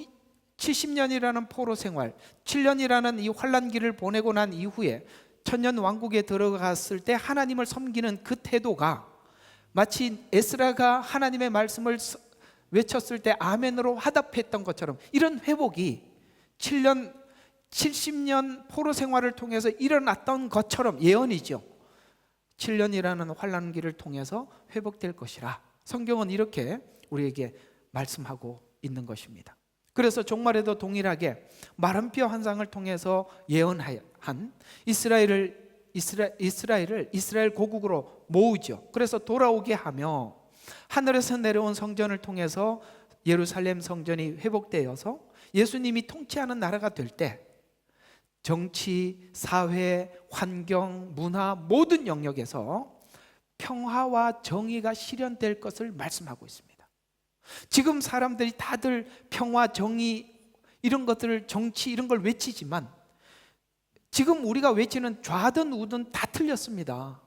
70년이라는 포로 생활, 7년이라는 이 환난기를 보내고 난 이후에 천년 왕국에 들어갔을 때 하나님을 섬기는 그 태도가 마치 에스라가 하나님의 말씀을 외쳤을 때 아멘으로 화답했던 것처럼, 이런 회복이 70년 포로 생활을 통해서 일어났던 것처럼 예언이죠. 7년이라는 환난기를 통해서 회복될 것이라 성경은 이렇게 우리에게 말씀하고 있는 것입니다. 그래서 종말에도 동일하게 마른 뼈 환상을 통해서 예언한 이스라엘 고국으로 모으죠. 그래서 돌아오게 하며 하늘에서 내려온 성전을 통해서 예루살렘 성전이 회복되어서 예수님이 통치하는 나라가 될 때 정치, 사회, 환경, 문화 모든 영역에서 평화와 정의가 실현될 것을 말씀하고 있습니다. 지금 사람들이 다들 평화, 정의 이런 것들을, 정치 이런 걸 외치지만 지금 우리가 외치는 좌든 우든 다 틀렸습니다.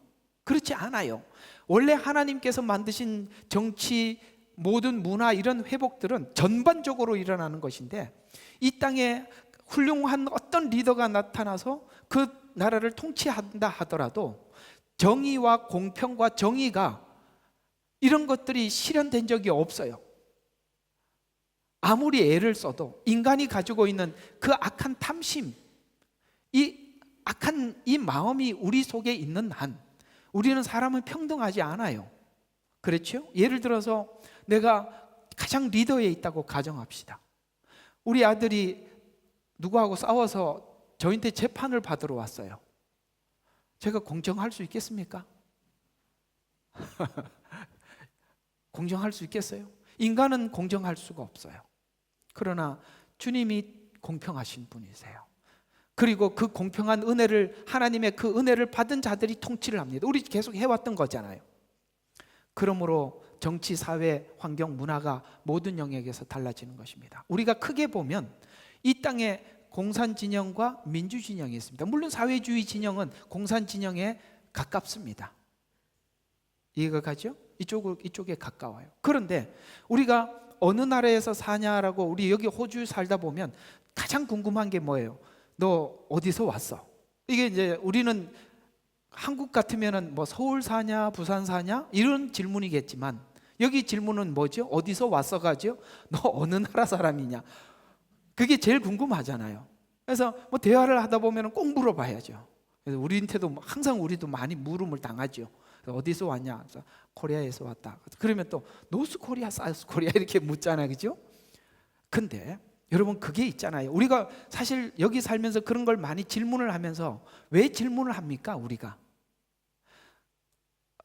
그렇지 않아요. 원래 하나님께서 만드신 정치, 모든 문화 이런 회복들은 전반적으로 일어나는 것인데, 이 땅에 훌륭한 어떤 리더가 나타나서 그 나라를 통치한다 하더라도 정의와 공평과 정의가 이런 것들이 실현된 적이 없어요. 아무리 애를 써도 인간이 가지고 있는 그 악한 탐심, 이 악한 이 마음이 우리 속에 있는 한 우리는 사람은 평등하지 않아요. 그렇죠? 예를 들어서 내가 가장 리더에 있다고 가정합시다. 우리 아들이 누구하고 싸워서 저한테 재판을 받으러 왔어요. 제가 공정할 수 있겠습니까? 공정할 수 있겠어요? 인간은 공정할 수가 없어요. 그러나 주님이 공평하신 분이세요. 그리고 그 공평한 은혜를, 하나님의 그 은혜를 받은 자들이 통치를 합니다. 우리 계속 해왔던 거잖아요. 그러므로 정치, 사회, 환경, 문화가 모든 영역에서 달라지는 것입니다. 우리가 크게 보면 이 땅에 공산 진영과 민주 진영이 있습니다. 물론 사회주의 진영은 공산 진영에 가깝습니다. 이해가 가죠? 이쪽에 가까워요. 그런데 우리가 어느 나라에서 사냐라고, 우리 여기 호주 살다 보면 가장 궁금한 게 뭐예요? 너 어디서 왔어? 이게 이제 우리는 한국 같으면은 뭐 서울 사냐, 부산 사냐 이런 질문이겠지만 여기 질문은 뭐죠? 어디서 왔어 가죠? 너 어느 나라 사람이냐? 그게 제일 궁금하잖아요. 그래서 뭐 대화를 하다 보면 꼭 물어봐야죠. 그래서 우리한테도 항상 우리도 많이 물음을 당하죠. 어디서 왔냐? 그래서 코리아에서 왔다. 그러면 또 노스 코리아, 사우스 코리아 이렇게 묻잖아요, 그죠? 근데 여러분 그게 있잖아요. 우리가 사실 여기 살면서 그런 걸 많이 질문을 하면서 왜 질문을 합니까? 우리가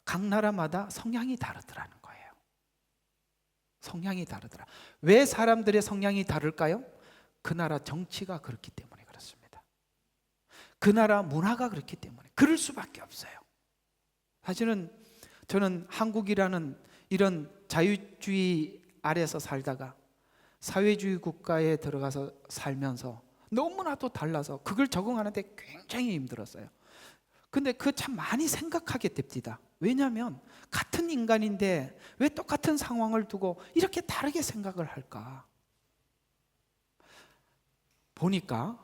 각 나라마다 성향이 다르더라는 거예요. 성향이 다르더라. 왜 사람들의 성향이 다를까요? 그 나라 정치가 그렇기 때문에 그렇습니다. 그 나라 문화가 그렇기 때문에 그럴 수밖에 없어요. 사실은 저는 한국이라는 이런 자유주의 아래서 살다가 사회주의 국가에 들어가서 살면서 너무나도 달라서 그걸 적응하는데 굉장히 힘들었어요. 근데 그 참 많이 생각하게 됩니다. 왜냐하면 같은 인간인데 왜 똑같은 상황을 두고 이렇게 다르게 생각을 할까? 보니까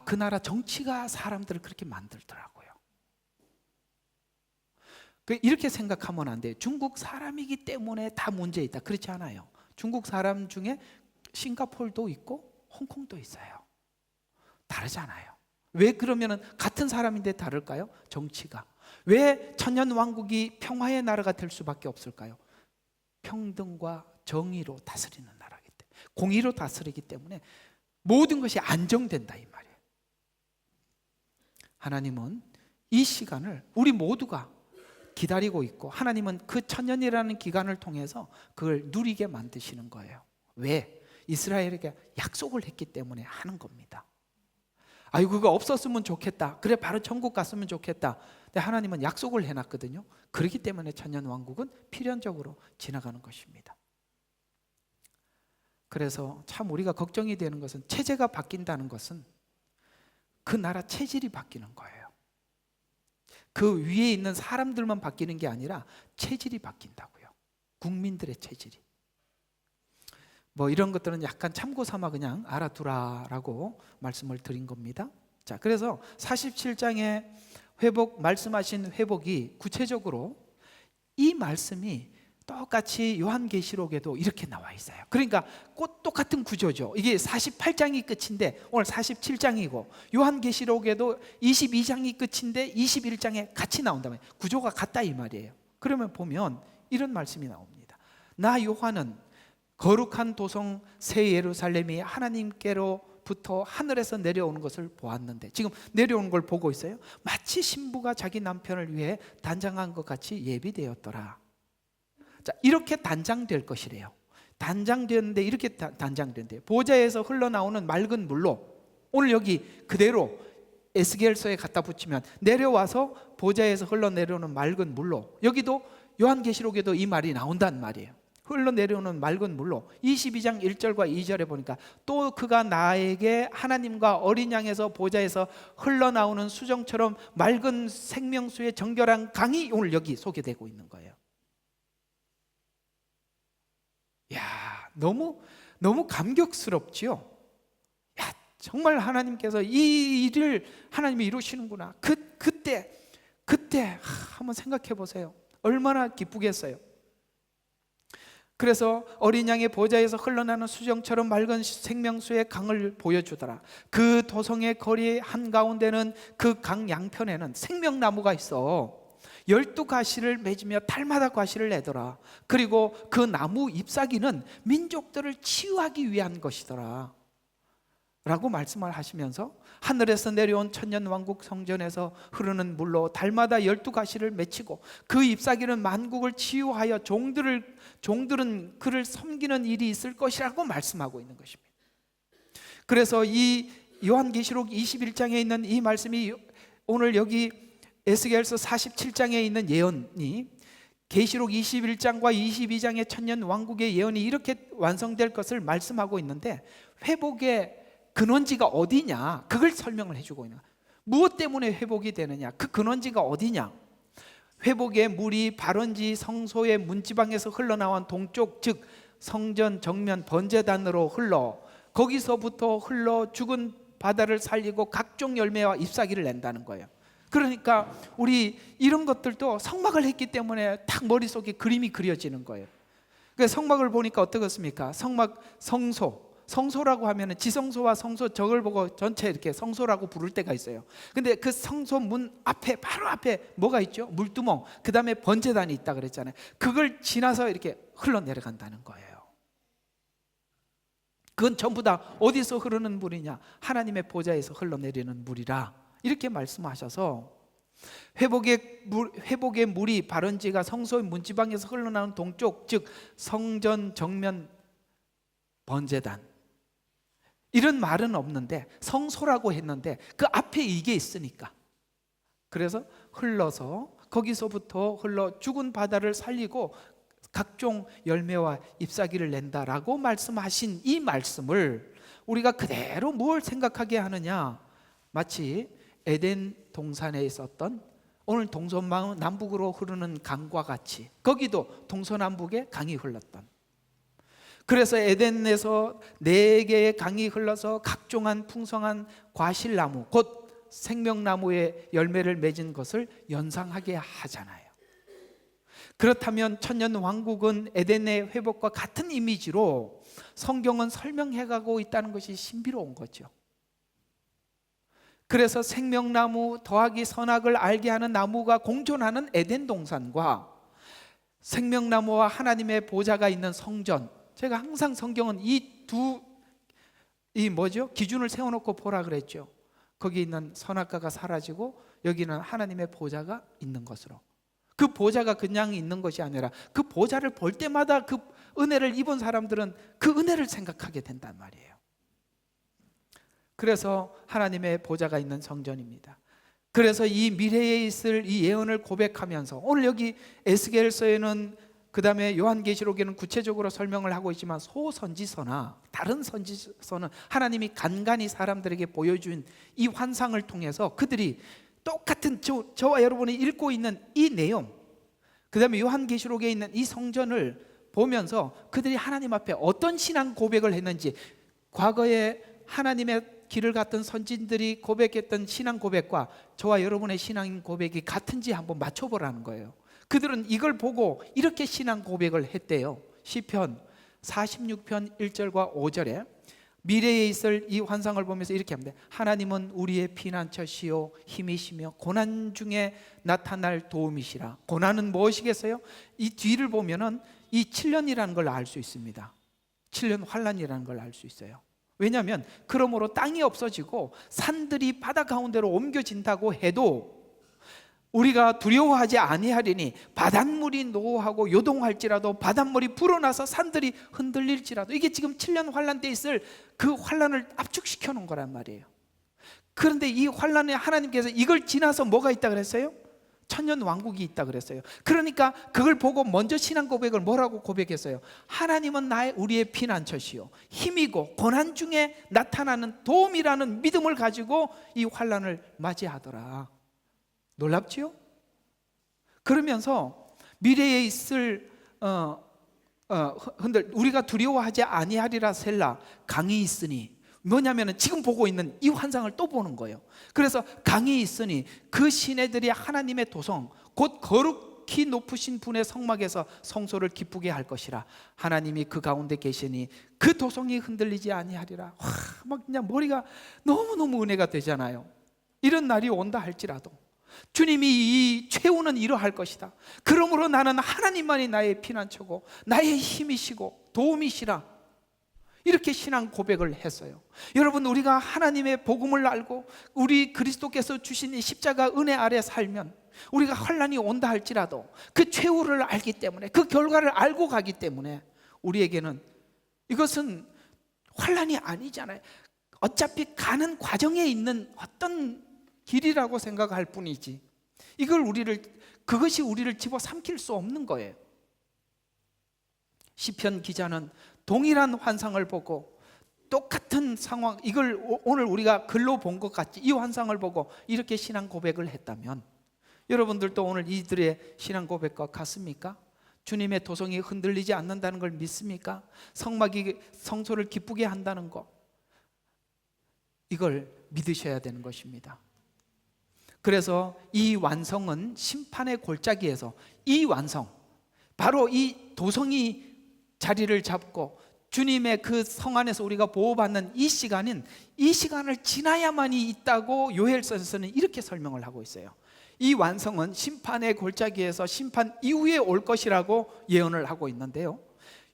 그 나라 정치가 사람들을 그렇게 만들더라고요. 이렇게 생각하면 안 돼요. 중국 사람이기 때문에 다 문제 있다. 그렇지 않아요. 중국 사람 중에 싱가포르도 있고 홍콩도 있어요. 다르잖아요. 왜 그러면 같은 사람인데 다를까요? 정치가. 왜 천년왕국이 평화의 나라가 될 수밖에 없을까요? 평등과 정의로 다스리는 나라이기 때문에, 공의로 다스리기 때문에 모든 것이 안정된다 이 말이에요. 하나님은 이 시간을 우리 모두가 기다리고 있고, 하나님은 그 천년이라는 기간을 통해서 그걸 누리게 만드시는 거예요. 왜? 이스라엘에게 약속을 했기 때문에 하는 겁니다. 아유, 그거 없었으면 좋겠다. 그래, 바로 천국 갔으면 좋겠다. 근데 하나님은 약속을 해놨거든요. 그렇기 때문에 천년왕국은 필연적으로 지나가는 것입니다. 그래서 참 우리가 걱정이 되는 것은, 체제가 바뀐다는 것은 그 나라 체질이 바뀌는 거예요. 그 위에 있는 사람들만 바뀌는 게 아니라 체질이 바뀐다고요. 국민들의 체질이. 뭐 이런 것들은 약간 참고 삼아 그냥 알아두라라고 말씀을 드린 겁니다. 자, 그래서 47장에 회복, 말씀하신 회복이 구체적으로 이 말씀이 똑같이 요한계시록에도 이렇게 나와 있어요. 그러니까 똑같은 구조죠. 이게 48장이 끝인데 오늘 47장이고, 요한계시록에도 22장이 끝인데 21장에 같이 나온다면 구조가 같다 이 말이에요. 그러면 보면 이런 말씀이 나옵니다. 나 요한은 거룩한 도성 새 예루살렘이 하나님께로부터 하늘에서 내려오는 것을 보았는데, 지금 내려오는 걸 보고 있어요. 마치 신부가 자기 남편을 위해 단장한 것 같이 예비되었더라. 자, 이렇게 단장될 것이래요. 단장되는데 이렇게 단장된대요. 보좌에서 흘러나오는 맑은 물로, 오늘 여기 그대로 에스겔서에 갖다 붙이면 내려와서 보좌에서 흘러내려오는 맑은 물로, 여기도 요한계시록에도 이 말이 나온단 말이에요. 흘러내려오는 맑은 물로. 22장 1절과 2절에 보니까 또 그가 나에게 하나님과 어린 양에서 보좌에서 흘러나오는 수정처럼 맑은 생명수의 정결한 강이 오늘 여기 소개되고 있는 거예요. 야, 너무 감격스럽지요. 야, 정말 하나님께서 이 일을 하나님이 이루시는구나. 그때 한번 생각해 보세요. 얼마나 기쁘겠어요. 그래서 어린 양의 보좌에서 흘러나는 수정처럼 맑은 생명수의 강을 보여주더라. 그 도성의 거리 한가운데는 그 강 양편에는 생명나무가 있어 12가시를 맺으며 달마다 과실을 내더라. 그리고 그 나무 잎사귀는 민족들을 치유하기 위한 것이더라 라고 말씀을 하시면서, 하늘에서 내려온 천년왕국 성전에서 흐르는 물로 달마다 12가시를 맺히고 그 잎사귀는 만국을 치유하여 종들은 그를 섬기는 일이 있을 것이라고 말씀하고 있는 것입니다. 그래서 이 요한계시록 21장에 있는 이 말씀이 오늘 여기 에스겔서 47장에 있는 예언이, 계시록 21장과 22장의 천년왕국의 예언이 이렇게 완성될 것을 말씀하고 있는데, 회복의 근원지가 어디냐, 그걸 설명을 해주고 있는 거예요. 무엇 때문에 회복이 되느냐, 그 근원지가 어디냐. 회복의 물이 발원지 성소의 문지방에서 흘러나온 동쪽, 즉 성전 정면 번제단으로 흘러 거기서부터 흘러 죽은 바다를 살리고 각종 열매와 잎사귀를 낸다는 거예요. 그러니까 우리 이런 것들도 성막을 했기 때문에 딱 머릿속에 그림이 그려지는 거예요. 그러니까 성막을 보니까 어떻겠습니까? 성막, 성소라고 하면 지성소와 성소, 저걸 보고 전체 이렇게 성소라고 부를 때가 있어요. 근데 그 성소 문 앞에, 바로 앞에 뭐가 있죠? 물두멍, 그 다음에 번제단이 있다 그랬잖아요. 그걸 지나서 이렇게 흘러내려간다는 거예요. 그건 전부 다 어디서 흐르는 물이냐? 하나님의 보좌에서 흘러내리는 물이라 이렇게 말씀하셔서, 회복의 물이 발원지가 성소의 문지방에서 흘러나오는 동쪽, 즉 성전 정면 번제단, 이런 말은 없는데 성소라고 했는데 그 앞에 이게 있으니까, 그래서 흘러서 거기서부터 흘러 죽은 바다를 살리고 각종 열매와 잎사귀를 낸다라고 말씀하신 이 말씀을 우리가 그대로 뭘 생각하게 하느냐, 마치 에덴 동산에 있었던, 오늘 동서남북으로 흐르는 강과 같이 거기도 동서남북에 강이 흘렀던, 그래서 에덴에서 4개의 강이 흘러서 각종한 풍성한 과실나무, 곧 생명나무의 열매를 맺은 것을 연상하게 하잖아요. 그렇다면 천년왕국은 에덴의 회복과 같은 이미지로 성경은 설명해가고 있다는 것이 신비로운 거죠. 그래서 생명나무 더하기 선악을 알게 하는 나무가 공존하는 에덴 동산과 생명나무와 하나님의 보좌가 있는 성전, 제가 항상 성경은 기준을 세워놓고 보라 그랬죠. 거기 있는 선악과가 사라지고 여기는 하나님의 보좌가 있는 것으로, 그 보좌가 그냥 있는 것이 아니라 그 보좌를 볼 때마다 그 은혜를 입은 사람들은 그 은혜를 생각하게 된단 말이에요. 그래서 하나님의 보좌가 있는 성전입니다. 그래서 이 미래에 있을 이 예언을 고백하면서, 오늘 여기 에스겔서에는, 그 다음에 요한계시록에는 구체적으로 설명을 하고 있지만, 소선지서나 다른 선지서는 하나님이 간간히 사람들에게 보여준 이 환상을 통해서 그들이 똑같은 저와 여러분이 읽고 있는 이 내용, 그 다음에 요한계시록에 있는 이 성전을 보면서 그들이 하나님 앞에 어떤 신앙 고백을 했는지, 과거에 하나님의 길을 갔던 선진들이 고백했던 신앙 고백과 저와 여러분의 신앙 고백이 같은지 한번 맞춰보라는 거예요. 그들은 이걸 보고 이렇게 신앙 고백을 했대요. 시편 46편 1절과 5절에 미래에 있을 이 환상을 보면서 이렇게 합니다. 하나님은 우리의 피난처시요 힘이시며 고난 중에 나타날 도움이시라. 고난은 무엇이겠어요? 이 뒤를 보면은 이 7년이라는 걸 알 수 있습니다. 7년 환란이라는 걸 알 수 있어요. 왜냐하면 그러므로 땅이 없어지고 산들이 바다 가운데로 옮겨진다고 해도 우리가 두려워하지 아니하리니, 바닷물이 노하고 요동할지라도 바닷물이 불어나서 산들이 흔들릴지라도, 이게 지금 7년 환란 때 있을 그 환란을 압축시켜 놓은 거란 말이에요. 그런데 이 환란에 하나님께서 이걸 지나서 뭐가 있다 그랬어요? 천년 왕국이 있다 그랬어요. 그러니까 그걸 보고 먼저 신앙 고백을 뭐라고 고백했어요? 하나님은 우리의 피난처시요 힘이고 고난 중에 나타나는 도움이라는 믿음을 가지고 이 환란을 맞이하더라. 놀랍지요? 그러면서 미래에 있을 우리가 두려워하지 아니하리라 셀라, 강이 있으니, 뭐냐면은 지금 보고 있는 이 환상을 또 보는 거예요. 그래서 강이 있으니 그 시내들이 하나님의 도성, 곧 거룩히 높으신 분의 성막에서 성소를 기쁘게 할 것이라. 하나님이 그 가운데 계시니 그 도성이 흔들리지 아니하리라. 막 그냥 머리가 너무너무 은혜가 되잖아요. 이런 날이 온다 할지라도 주님이 이 최후는 이러할 것이다. 그러므로 나는 하나님만이 나의 피난처고 나의 힘이시고 도움이시라. 이렇게 신앙 고백을 했어요. 여러분, 우리가 하나님의 복음을 알고 우리 그리스도께서 주신 이 십자가 은혜 아래 살면, 우리가 환란이 온다 할지라도 그 최후를 알기 때문에, 그 결과를 알고 가기 때문에 우리에게는 이것은 환란이 아니잖아요. 어차피 가는 과정에 있는 어떤 길이라고 생각할 뿐이지, 그것이 우리를 집어삼킬 수 없는 거예요. 시편 기자는 동일한 환상을 보고 똑같은 상황, 이걸 오늘 우리가 글로 본 것 같이 이 환상을 보고 이렇게 신앙 고백을 했다면, 여러분들도 오늘 이들의 신앙 고백과 같습니까? 주님의 도성이 흔들리지 않는다는 걸 믿습니까? 성막이 성소를 기쁘게 한다는 것, 이걸 믿으셔야 되는 것입니다. 그래서 이 완성은 심판의 골짜기에서, 이 완성, 바로 이 도성이 자리를 잡고 주님의 그 성 안에서 우리가 보호받는 이 시간을 지나야만이 있다고 요엘서에서는 이렇게 설명을 하고 있어요. 이 완성은 심판의 골짜기에서 심판 이후에 올 것이라고 예언을 하고 있는데요,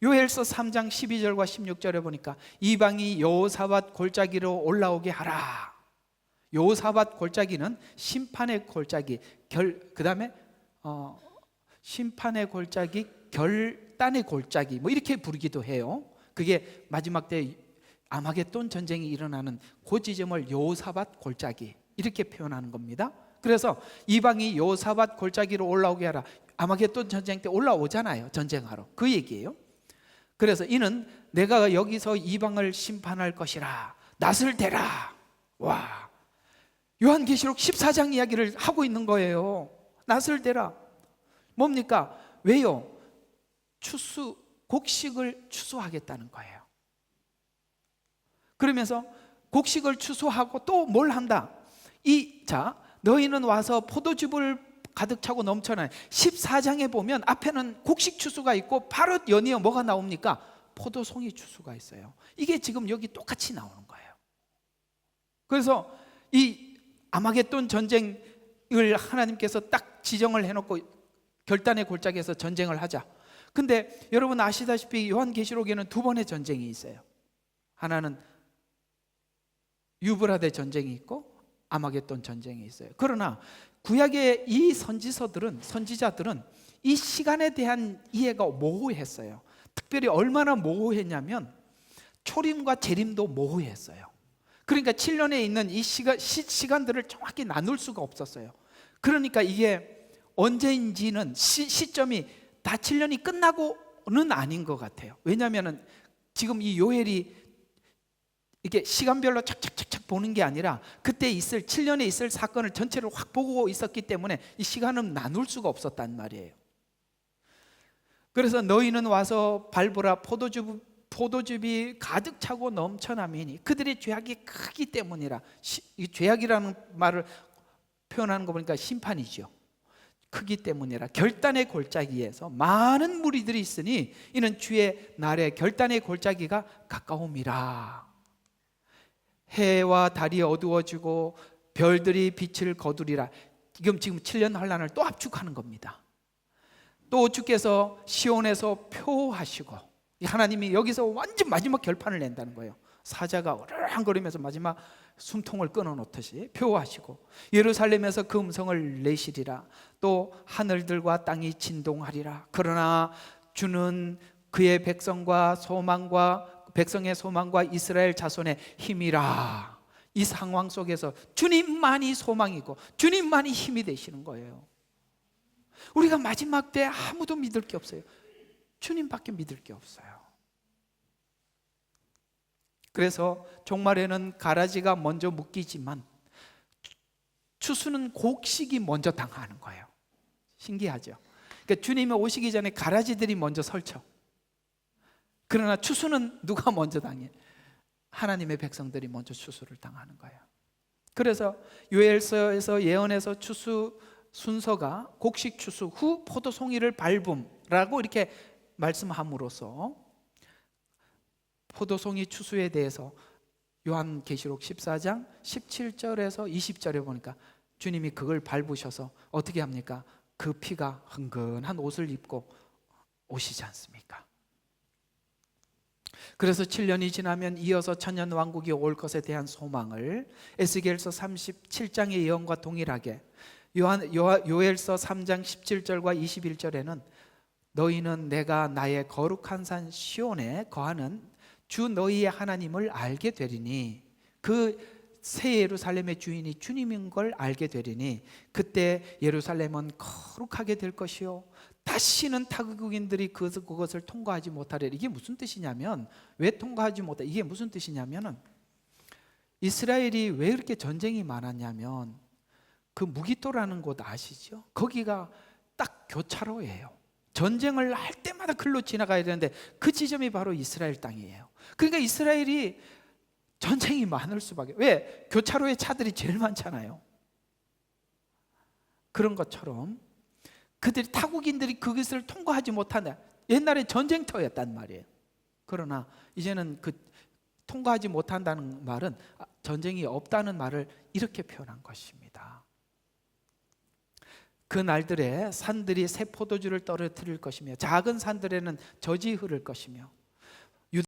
요엘서 3장 12절과 16절에 보니까 이방이 여호사밧 골짜기로 올라오게 하라. 여호사밧 골짜기는 심판의 골짜기, 그 다음에 심판의 골짜기, 결단의 골짜기, 뭐 이렇게 부르기도 해요. 그게 마지막 때 아마겟돈 전쟁이 일어나는 그 지점을 여호사밧 골짜기, 이렇게 표현하는 겁니다. 그래서 이방이 여호사밧 골짜기로 올라오게 하라. 아마겟돈 전쟁 때 올라오잖아요. 전쟁하러. 그 얘기예요. 그래서 이는 내가 여기서 이방을 심판할 것이라. 낫을 대라. 와, 요한계시록 14장 이야기를 하고 있는 거예요. 낫을 대라. 뭡니까? 왜요? 곡식을 추수하겠다는 거예요. 그러면서 곡식을 추수하고 또 뭘 한다? 너희는 와서 포도즙을 가득 차고 넘쳐나요. 14장에 보면 앞에는 곡식 추수가 있고 바로 연이어 뭐가 나옵니까? 포도송이 추수가 있어요. 이게 지금 여기 똑같이 나오는 거예요. 그래서 이 아마겟돈 전쟁을 하나님께서 딱 지정을 해놓고 결단의 골짜기에서 전쟁을 하자. 근데 여러분 아시다시피 요한계시록에는 두 번의 전쟁이 있어요. 하나는 유브라데 전쟁이 있고 아마겟돈 전쟁이 있어요. 그러나 구약의 이 선지자들은 이 시간에 대한 이해가 모호했어요. 특별히 얼마나 모호했냐면 초림과 재림도 모호했어요. 그러니까 7년에 있는 이 시간들을 정확히 나눌 수가 없었어요. 그러니까 이게 언제인지는 시점이 다 7년이 끝나고는 아닌 것 같아요. 왜냐하면 지금 이 요엘이 이게 시간별로 착착착착 보는 게 아니라 그때 7년에 있을 사건을 전체를 확 보고 있었기 때문에 이 시간은 나눌 수가 없었단 말이에요. 그래서 너희는 와서 밟으라. 포도즙이 가득 차고 넘쳐나매니 그들의 죄악이 크기 때문이라. 이 죄악이라는 말을 표현하는 거 보니까 심판이죠. 크기 때문이라. 결단의 골짜기에서 많은 무리들이 있으니 이는 주의 날에 결단의 골짜기가 가까움이라. 해와 달이 어두워지고 별들이 빛을 거두리라. 지금 7년 환란을 또 압축하는 겁니다. 또 주께서 시온에서 표하시고, 하나님이 여기서 완전 마지막 결판을 낸다는 거예요. 사자가 어르렁거리면서 마지막 숨통을 끊어놓듯이 표하시고 예루살렘에서 그 음성을 내시리라. 또 하늘들과 땅이 진동하리라. 그러나 주는 그의 백성의 소망과 이스라엘 자손의 힘이라. 이 상황 속에서 주님만이 소망이고 주님만이 힘이 되시는 거예요. 우리가 마지막 때 아무도 믿을 게 없어요. 주님밖에 믿을 게 없어요. 그래서 종말에는 가라지가 먼저 묶이지만 추수는 곡식이 먼저 당하는 거예요. 신기하죠? 그러니까 주님이 오시기 전에 가라지들이 먼저 설쳐. 그러나 추수는 누가 먼저 당해? 하나님의 백성들이 먼저 추수를 당하는 거예요. 그래서 요엘서에서 예언에서 추수 순서가 곡식 추수 후 포도송이를 밟음라고 이렇게 말씀함으로써 포도송이 추수에 대해서 요한계시록 14장 17절에서 20절에 보니까 주님이 그걸 밟으셔서 어떻게 합니까? 그 피가 흥건한 옷을 입고 오시지 않습니까? 그래서 7년이 지나면 이어서 천년 왕국이 올 것에 대한 소망을 에스겔서 37장의 예언과 동일하게 요엘서 3장 17절과 21절에는 너희는 내가 나의 거룩한 산 시온에 거하는 주 너희의 하나님을 알게 되리니 그 새 예루살렘의 주인이 주님인 걸 알게 되리니 그때 예루살렘은 거룩하게 될 것이요 다시는 타국인들이 그것을 통과하지 못하리라. 이게 무슨 뜻이냐면, 왜 통과하지 못해? 이게 무슨 뜻이냐면은 이스라엘이 왜 이렇게 전쟁이 많았냐면 그 무기토라는 곳 아시죠? 거기가 딱 교차로예요. 전쟁을 할 때마다 글로 지나가야 되는데 그 지점이 바로 이스라엘 땅이에요. 그러니까 이스라엘이 전쟁이 많을 수밖에. 왜? 교차로에 차들이 제일 많잖아요. 그런 것처럼 그들이 타국인들이 그것을 통과하지 못한다. 옛날에 전쟁터였단 말이에요. 그러나 이제는 그 통과하지 못한다는 말은 전쟁이 없다는 말을 이렇게 표현한 것입니다. 그 날들에 산들이 새 포도주를 떨어뜨릴 것이며 작은 산들에는 젖이 흐를 것이며